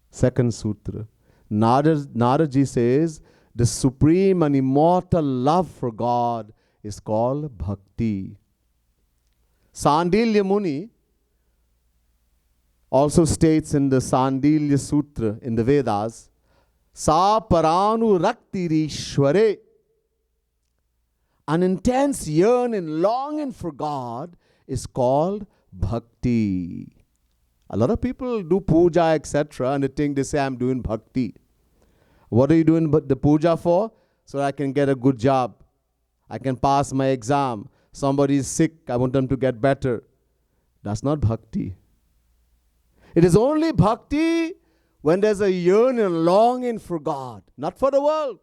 Second sutra. Naradji says, the supreme and immortal love for God is called Bhakti. Sandilya Muni also states in the Sandilya Sutra in the Vedas, Sa Paranu Raktirishware. An intense yearning, longing for God is called Bhakti. A lot of people do puja, etc., and they say, I'm doing bhakti. What are you doing the puja for? So I can get a good job. I can pass my exam. Somebody is sick. I want them to get better. That's not bhakti. It is only bhakti when there's a yearning, longing for God, not for the world.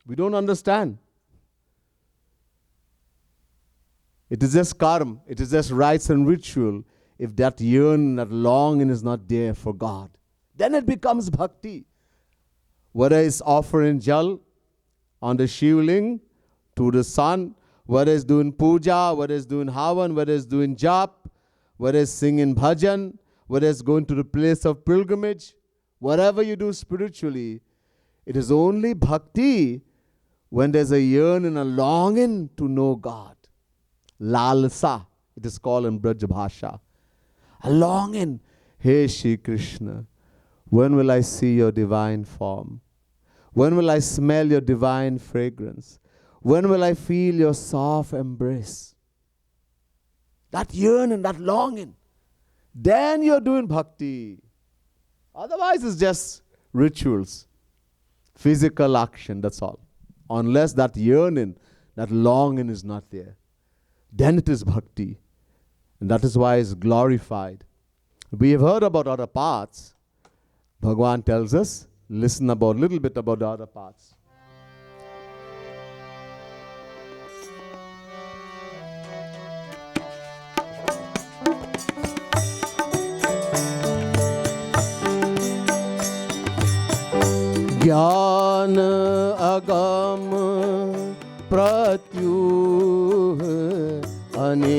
We don't understand. It is just karma. It is just rites and ritual. If that yearning, that longing is not there for God, then it becomes bhakti. Whether it's offering jal on the shivling to the sun, whether it's doing puja, whether it's doing havan, whether it's doing jap, whether it's singing bhajan, whether it's going to the place of pilgrimage, whatever you do spiritually, it is only bhakti when there's a yearning, a longing to know God. Lalsa, it is called in Braj Bhasha. A longing. Hey Shri Krishna, when will I see your divine form? When will I smell your divine fragrance? When will I feel your soft embrace? That yearning, that longing. Then you're doing bhakti. Otherwise it's just rituals, physical action, that's all. Unless that yearning, that longing is not there, then it is bhakti. And that is why it's glorified. We have heard about other paths. Bhagwan tells us, listen about a little bit about the other paths. Jnana agam pratyuh aneka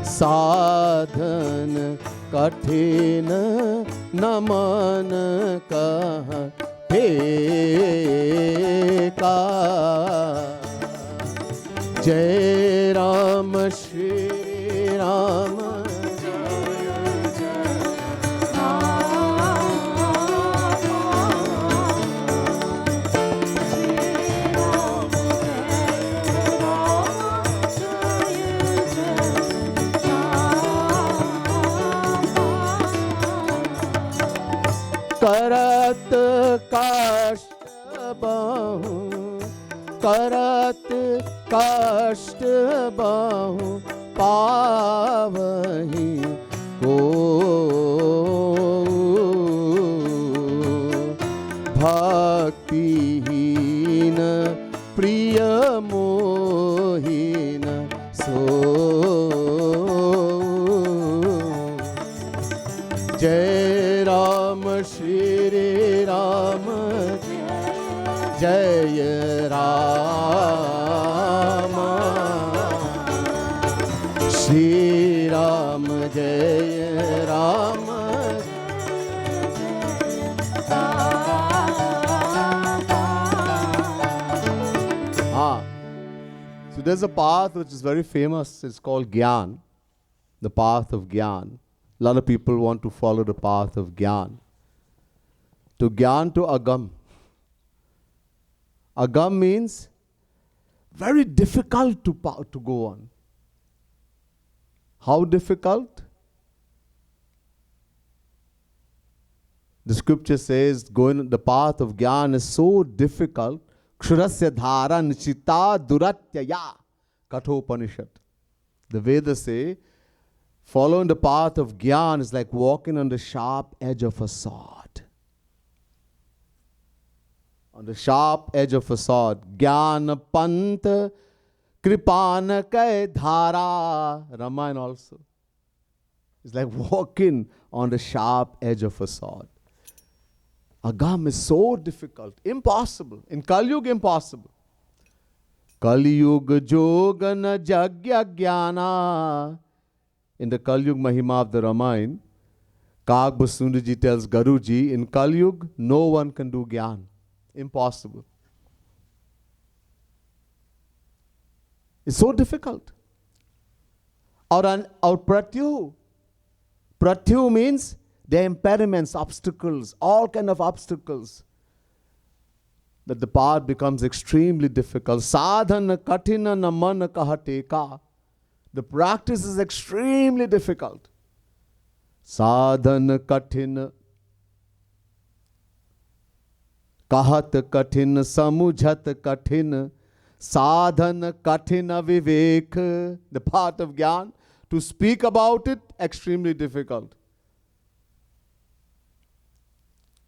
sadhan kathina naman kah pheka. Jai Ram Shri Ram करत कष्ट बहु करत कष्ट बहु पावहि को भक्तिहीन प्रिय मोहिन सो जय राम श्री राम जय Ram So there's a path which is very famous. It's called Gyan, the path of Gyan. A lot of people want to follow the path of Gyan. To Gyan to Agam. Agam means very difficult to go on. How difficult? The scripture says going the path of Gyan is so difficult. Kshurasya dhara nishita duratyaya Kathopanishad. The Vedas say following the path of Gyan is like walking on the sharp edge of a sword. On the sharp edge of a sword. Gyan pant kripan kai dhara. Ramayana also. It's like walking on the sharp edge of a sword. Agam is so difficult, impossible. In Kali Yuga, impossible. Kali Yuga Jogana Jagya Jnana. In the Kali Yuga Mahima of the Ramayana, Kagba Sundarji tells Garuji, in Kali Yuga, no one can do Gyan. Impossible. It's so difficult. Or Pratyu. Pratyu means the impediments, obstacles, all kind of obstacles. That the path becomes extremely difficult. Sadhana kathina naman kahateka. The practice is extremely difficult. Sadhana kathina kahat kathina samujhat kathina sadhana kathina vivek. The path of Gyan. To speak about it, extremely difficult.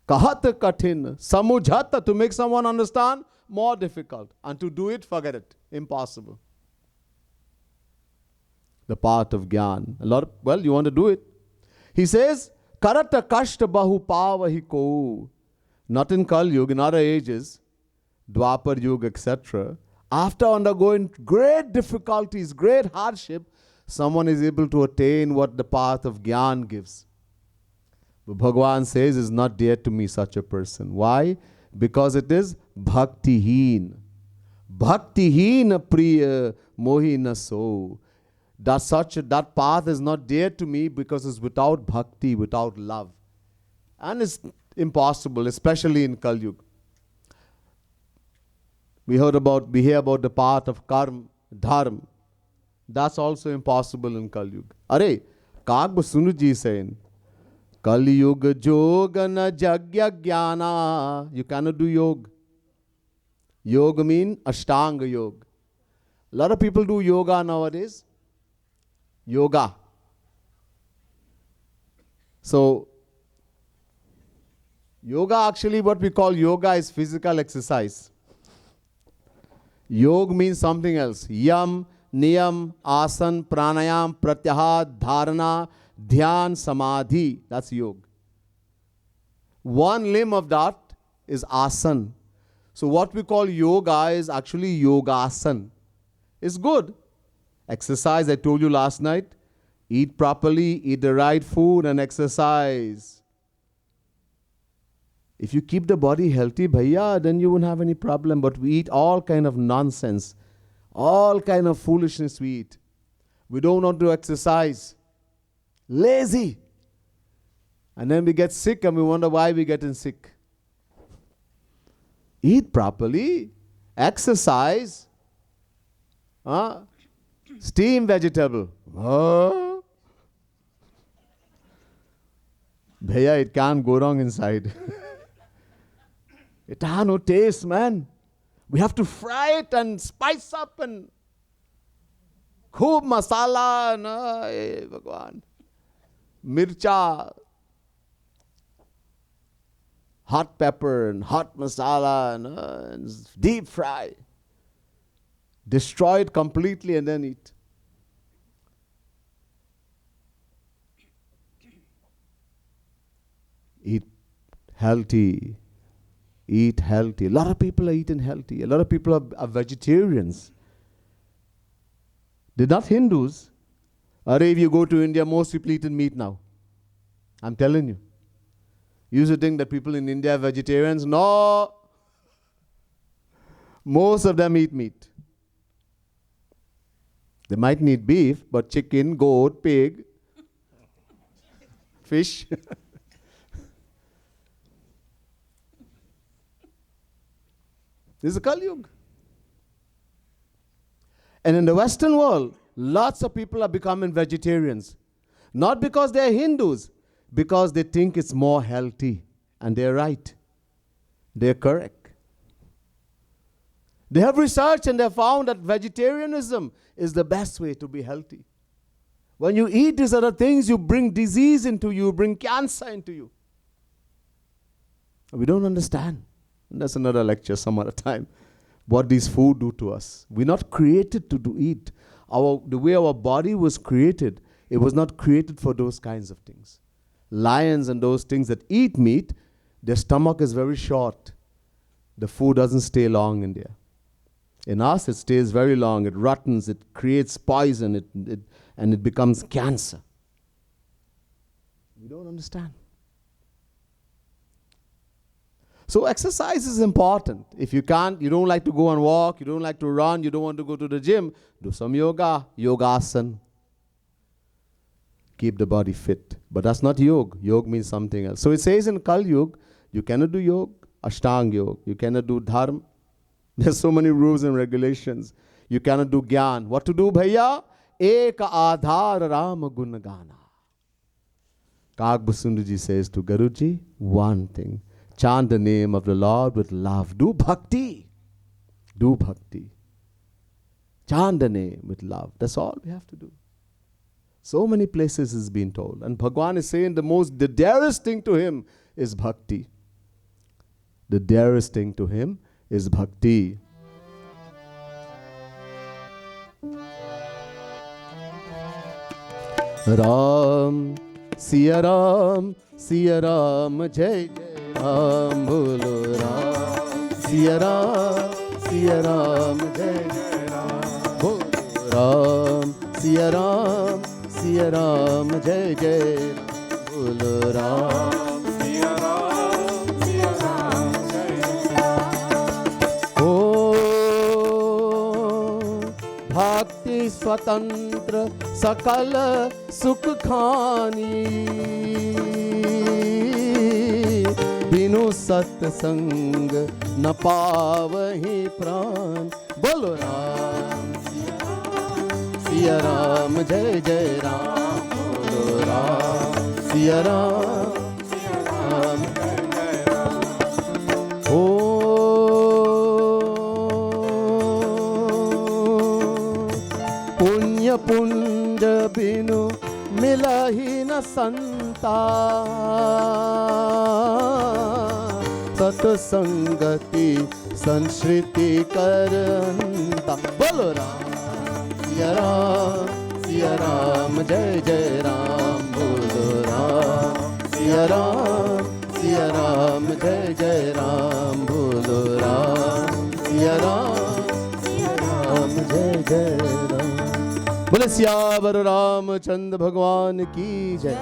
Kahat kathin, samujhata, to make someone understand, more difficult. And to do it, forget it. Impossible. The path of Gyan. You want to do it. He says, Karata kashta bahu pavahi ko. Not in Kali Yuga, in other ages, Dwapar Yuga, etc. After undergoing great difficulties, great hardship, someone is able to attain what the path of Gyan gives. But Bhagavan says, is not dear to me such a person. Why? Because it is bhakti-heen. Bhakti-heen priya mohina so. That path is not dear to me because it's without bhakti, without love. And it's impossible, especially in Kali Yuga. We hear about the path of karma, dharma. That's also impossible in Kali Yuga. Are, Kagba Sundarji is saying, Kali Yuga Jogana Jagya Jnana. You cannot do yoga. Yoga means Ashtanga Yoga. A lot of people do yoga nowadays. Yoga. So, yoga actually, what we call yoga is physical exercise. Yoga means something else. Yam, Niyam, Asan, Pranayam, Pratyahar, Dharana, Dhyan, Samadhi. That's yoga. One limb of that is asan. So what we call yoga is actually yogasan. It's good. Exercise, I told you last night. Eat properly, eat the right food and exercise. If you keep the body healthy, bhaiya, then you won't have any problem. But we eat all kind of nonsense. All kind of foolishness we eat. We don't want to exercise. Lazy. And then we get sick and we wonder why we're getting sick. Eat properly. Exercise. Steam vegetable. Bhaiya, it can't go wrong inside. It has no taste, man. We have to fry it and spice up and khoob masala and Bhagwan. Mircha, hot pepper and hot masala and deep fry. Destroy it completely and then eat. Eat healthy. Eat healthy. A lot of people are eating healthy. A lot of people are vegetarians. They're not Hindus. Or if you go to India, most people eating meat now. I'm telling you. You used to think that people in India are vegetarians. No. Most of them eat meat. They might need beef, but chicken, goat, pig, fish. This is a Kali Yuga. And in the Western world, lots of people are becoming vegetarians. Not because they're Hindus, because they think it's more healthy. And they're right. They're correct. They have researched and they have found that vegetarianism is the best way to be healthy. When you eat these other things, you bring disease into you, bring cancer into you. We don't understand. And that's another lecture some other time. What these food do to us. We're not created to eat. The way our body was created, it was not created for those kinds of things. Lions and those things that eat meat, their stomach is very short. The food doesn't stay long in there. In us, it stays very long. It rottens. It creates poison. And it becomes cancer. We don't understand. So exercise is important. If you don't like to go and walk, you don't like to run, you don't want to go to the gym, do some yoga, yogasana. Keep the body fit. But that's not yoga. Yoga means something else. So it says in Kali Yuga, you cannot do yoga, Ashtanga yoga. You cannot do dharma. There's so many rules and regulations. You cannot do gyan. What to do, bhaiya? Eka adhar Ram gun gana. Kag Basundaji says to Guruji, one thing. Chant the name of the Lord with love. Do bhakti. Do bhakti. Chant the name with love. That's all we have to do. So many places is being told. And Bhagwan is saying the dearest thing to him is bhakti. The dearest thing to him is bhakti. Ram, Siya Ram, Jai Jai Ram, Bolo Ram, Siya Ram, Jai Jai Ram, Bolo Ram, Siya Ram, Jai Jai Ram, Bolo Ram, Siya Ram, Jai Jai Ram. Oh, Bhakti Swatantra Sakal Sukh Khani बिनु सत्संग न पावहि प्राण बोलो राम सिया राम जय जय राम बोलो राम सिया राम जय जय राम ओ पुण्य पुंज बिनु मिलहि न संता सत्संगति संस्कृति करंता बोलो राम सिया राम जय जय राम बोलो राम सिया राम जय जय राम बोलो राम सिया राम जय जय राम बोले सियावर रामचंद्र भगवान की जय.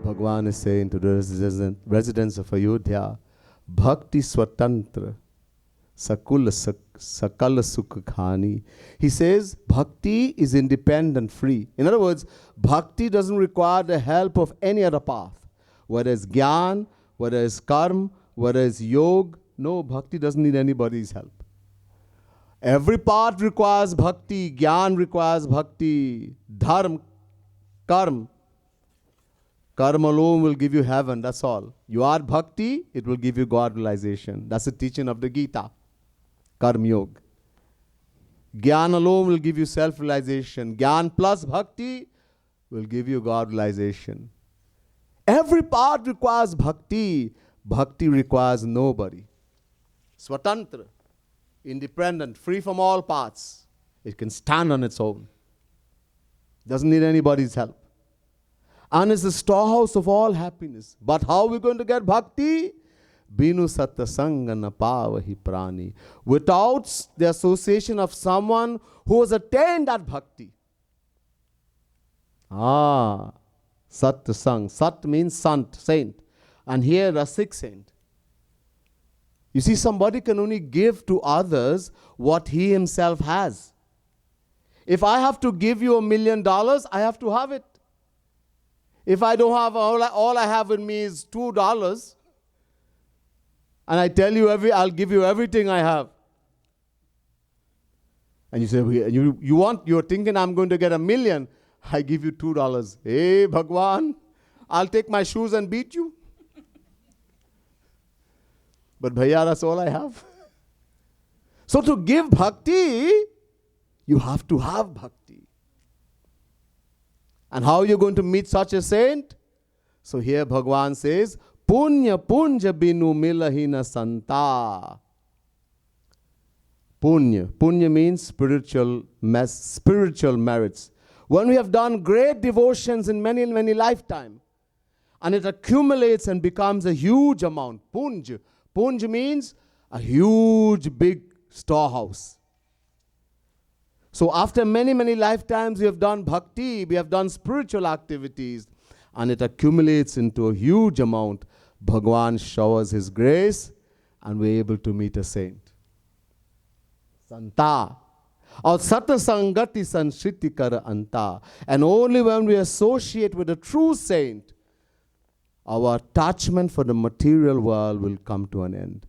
Bhagwan is saying to the residents of Ayodhya, Bhakti Swatantra Sakal Sukh Khani. He says Bhakti is independent, free. In other words, Bhakti doesn't require the help of any other path. Whether it's Gyan, whether it's Karma, whether it's Yoga. No, Bhakti doesn't need anybody's help. Every path requires Bhakti. Gyan requires Bhakti. Dharma, Karma. Karma alone will give you heaven, that's all. You are bhakti, it will give you God realization. That's the teaching of the Gita, Karma Yoga. Gyan alone will give you self-realization. Gyan plus bhakti will give you God realization. Every path requires bhakti. Bhakti requires nobody. Swatantra, independent, free from all paths. It can stand on its own. Doesn't need anybody's help. And it's the storehouse of all happiness. But how are we going to get bhakti? Binu satsanga na pavahi prani. Without the association of someone who has attained that bhakti. Satsang. Sat means sant, saint. And here Rasik saint. You see, somebody can only give to others what he himself has. If I have to give you $1 million, I have to have it. If I don't have, all I have in me is $2, and I tell you I'll give you everything I have. And you say, you're thinking I'm going to get $1 million. I give you $2. Hey, Bhagwan, I'll take my shoes and beat you. But bhaiya, that's all I have. So to give bhakti, you have to have bhakti. And how are you going to meet such a saint? So here Bhagwan says, Punya punja binu milahina santa. Punya. Punya means spiritual merits. When we have done great devotions in many, many lifetimes, and it accumulates and becomes a huge amount. Punj. Punj means a huge, big storehouse. So after many, many lifetimes, we have done bhakti, we have done spiritual activities, and it accumulates into a huge amount. Bhagwan showers his grace, and we're able to meet a saint. Santa. Or satasangati sanshriti kara anta. And only when we associate with a true saint, our attachment for the material world will come to an end.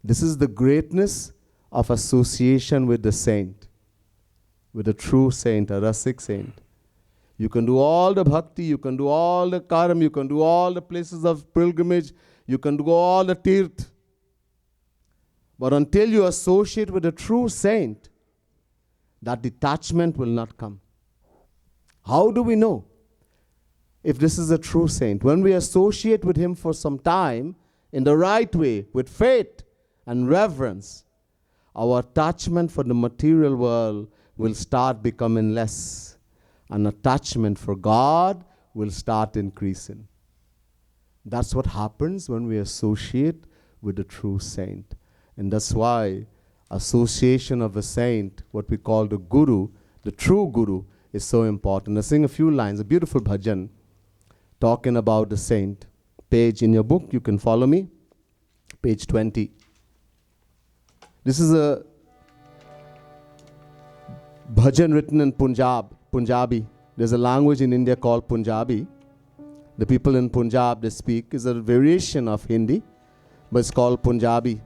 This is the greatness of association with the saint, with a true saint, a Rasik saint. You can do all the bhakti, you can do all the karam, you can do all the places of pilgrimage, you can do all the tirth. But until you associate with a true saint, that detachment will not come. How do we know if this is a true saint? When we associate with him for some time, in the right way, with faith and reverence, our attachment for the material world will start becoming less. And attachment for God will start increasing. That's what happens when we associate with a true saint. And that's why association of a saint, what we call the guru, the true guru, is so important. I sing a few lines, a beautiful bhajan, talking about the saint. Page in your book, you can follow me. Page 20. This is a bhajan written in Punjabi. There's a language in India called Punjabi. The people in Punjab, they speak, is a variation of Hindi, but it's called Punjabi.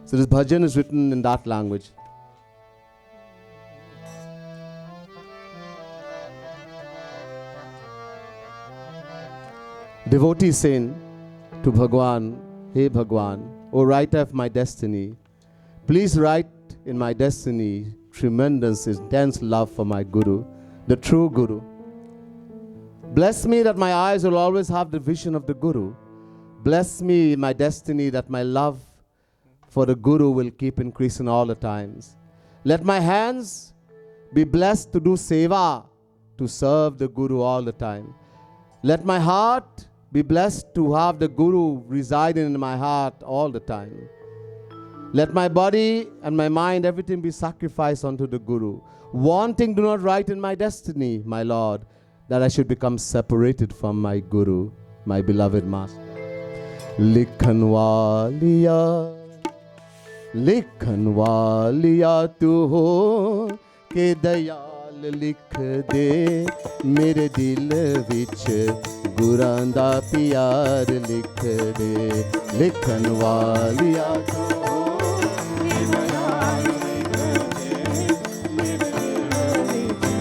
So this bhajan is written in that language. Devotee saying to Bhagwan, Hey Bhagwan, O writer of my destiny, please write in my destiny tremendous, intense love for my Guru, the true Guru. Bless me that my eyes will always have the vision of the Guru. Bless me in my destiny that my love for the Guru will keep increasing all the times. Let my hands be blessed to do seva, to serve the Guru all the time. Let my heart be blessed to have the Guru residing in my heart all the time. Let my body and my mind, everything be sacrificed unto the Guru. One thing do not write in my destiny, my Lord, that I should become separated from my Guru, my beloved Master. Likhan waliya, लिखन वालिया तू हो के दयाल लिख दे मेरे दिल विच गुरां दा प्यार लिख दे लिखन वालिया तू हो के दयाल लिख दे मेरे दिल विच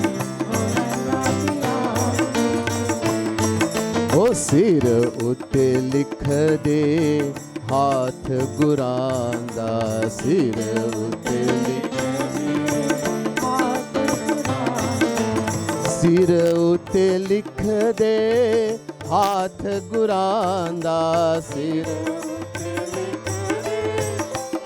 ओ सिर उत्ते लिख दे हाथ गुरां दा सिर उत्ते लिख दे सिर उत्ते लिख दे हाथ गुरां दा सिर उत्ते लिख दे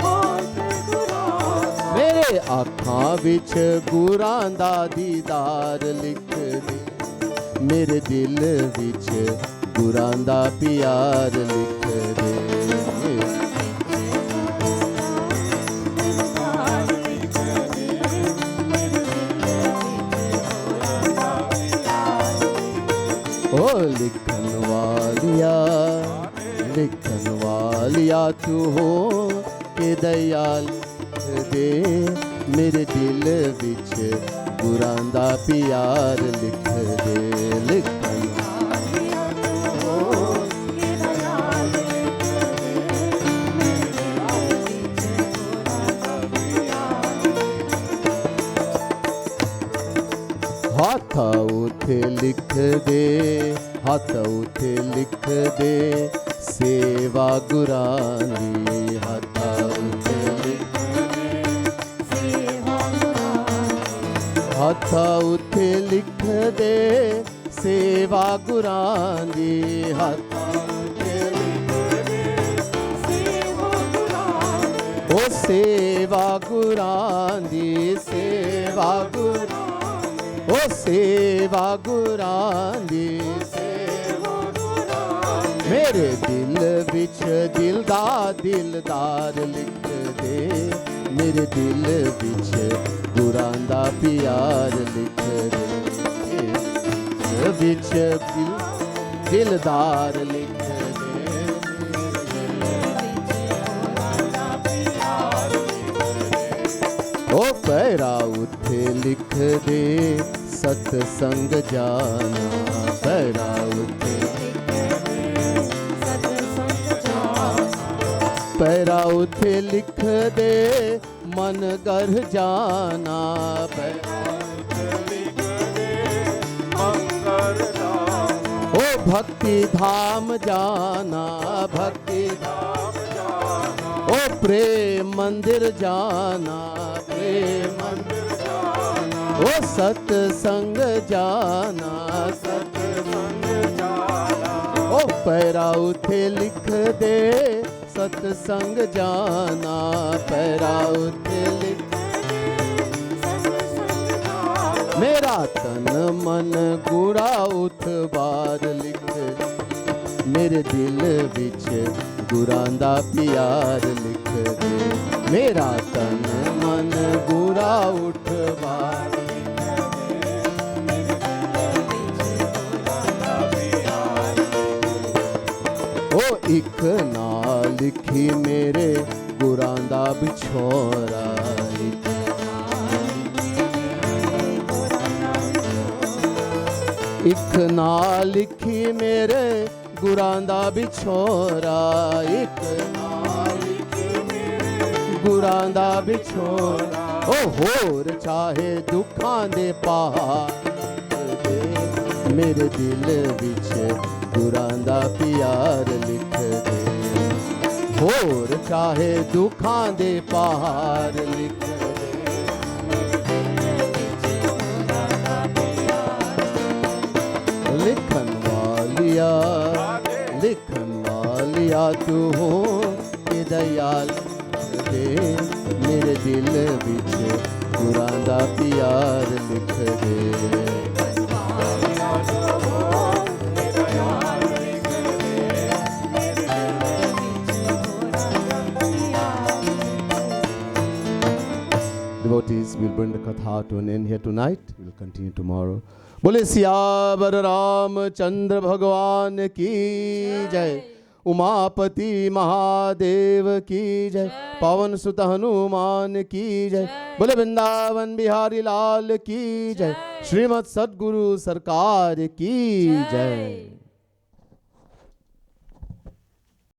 हाथ गुरां दा मेरे आँखां विच गुरां दा दीदार लिख दे मेरे दिल विच गुरां दा प्यार लिख दे वालिया तू हो के दयाल दे मेरे दिल विच गुरां दा प्यार लिख दे लिखन हाथ उथे लिख दे हाथ उथे लिख दे सेवा गुरां दी हाथ उथे लिख हाथ उथे लिख दे सेवा गुरां दी हाथ उथे लिख दे ओ सेवा गुरां दी सेवा गुरां ओ सेवा गुरां दी सेवा मेरे दिल विच दिलदार लिख दे मेरे दिल विच गुरां दा प्यार लिख दे विच दिलदार लिख ओ पैरा उथे लिख दे सतसंग जाना पैरा उथे पैरा उथे लिख दे मन घर जाना पैरा उथे लिख दे मन घर जाना ओ भक्ति धाम जाना भक्ति धाम जाना ओ प्रेम मंदिर जाना प्रेम मंदिर जाना ओ सत्संग जाना सत्संग जाना ओ पैरा उथे लिख दे सत्संग जाना पैरा उथे लिख मेरा तन मन गुरा उठ बार लिख मेरे दिल विच गुरां दा प्यार लिख दे मेरा तन मन गुरा उठ बार ओ इक ना लिखी मेरे गुरां दा बिछोरा इक ना लिखी मेरे गुरां दा बिछोरा इक ना लिखी मेरे गुरां दा बिछोरा ओ होर चाहे दुखां दे पहाड़ दे मेरे दिल विच गुरां दा प्यार लिख दे होर चाहे दुखां दे पहाड़ लिख लिखन वालिया तू हो के दयाल दे मेरे दिल विच गुरां दा प्यार लिख दे Devotees, we'll bring the katha to an end here tonight. We'll continue tomorrow. बोले सियावर रामचंद्र भगवान की जय उमापति महादेव की जय पवन सुत हनुमान की जय बोले वृंदावन बिहारी लाल की जय श्रीमद् सद्गुरु सरकार की जय।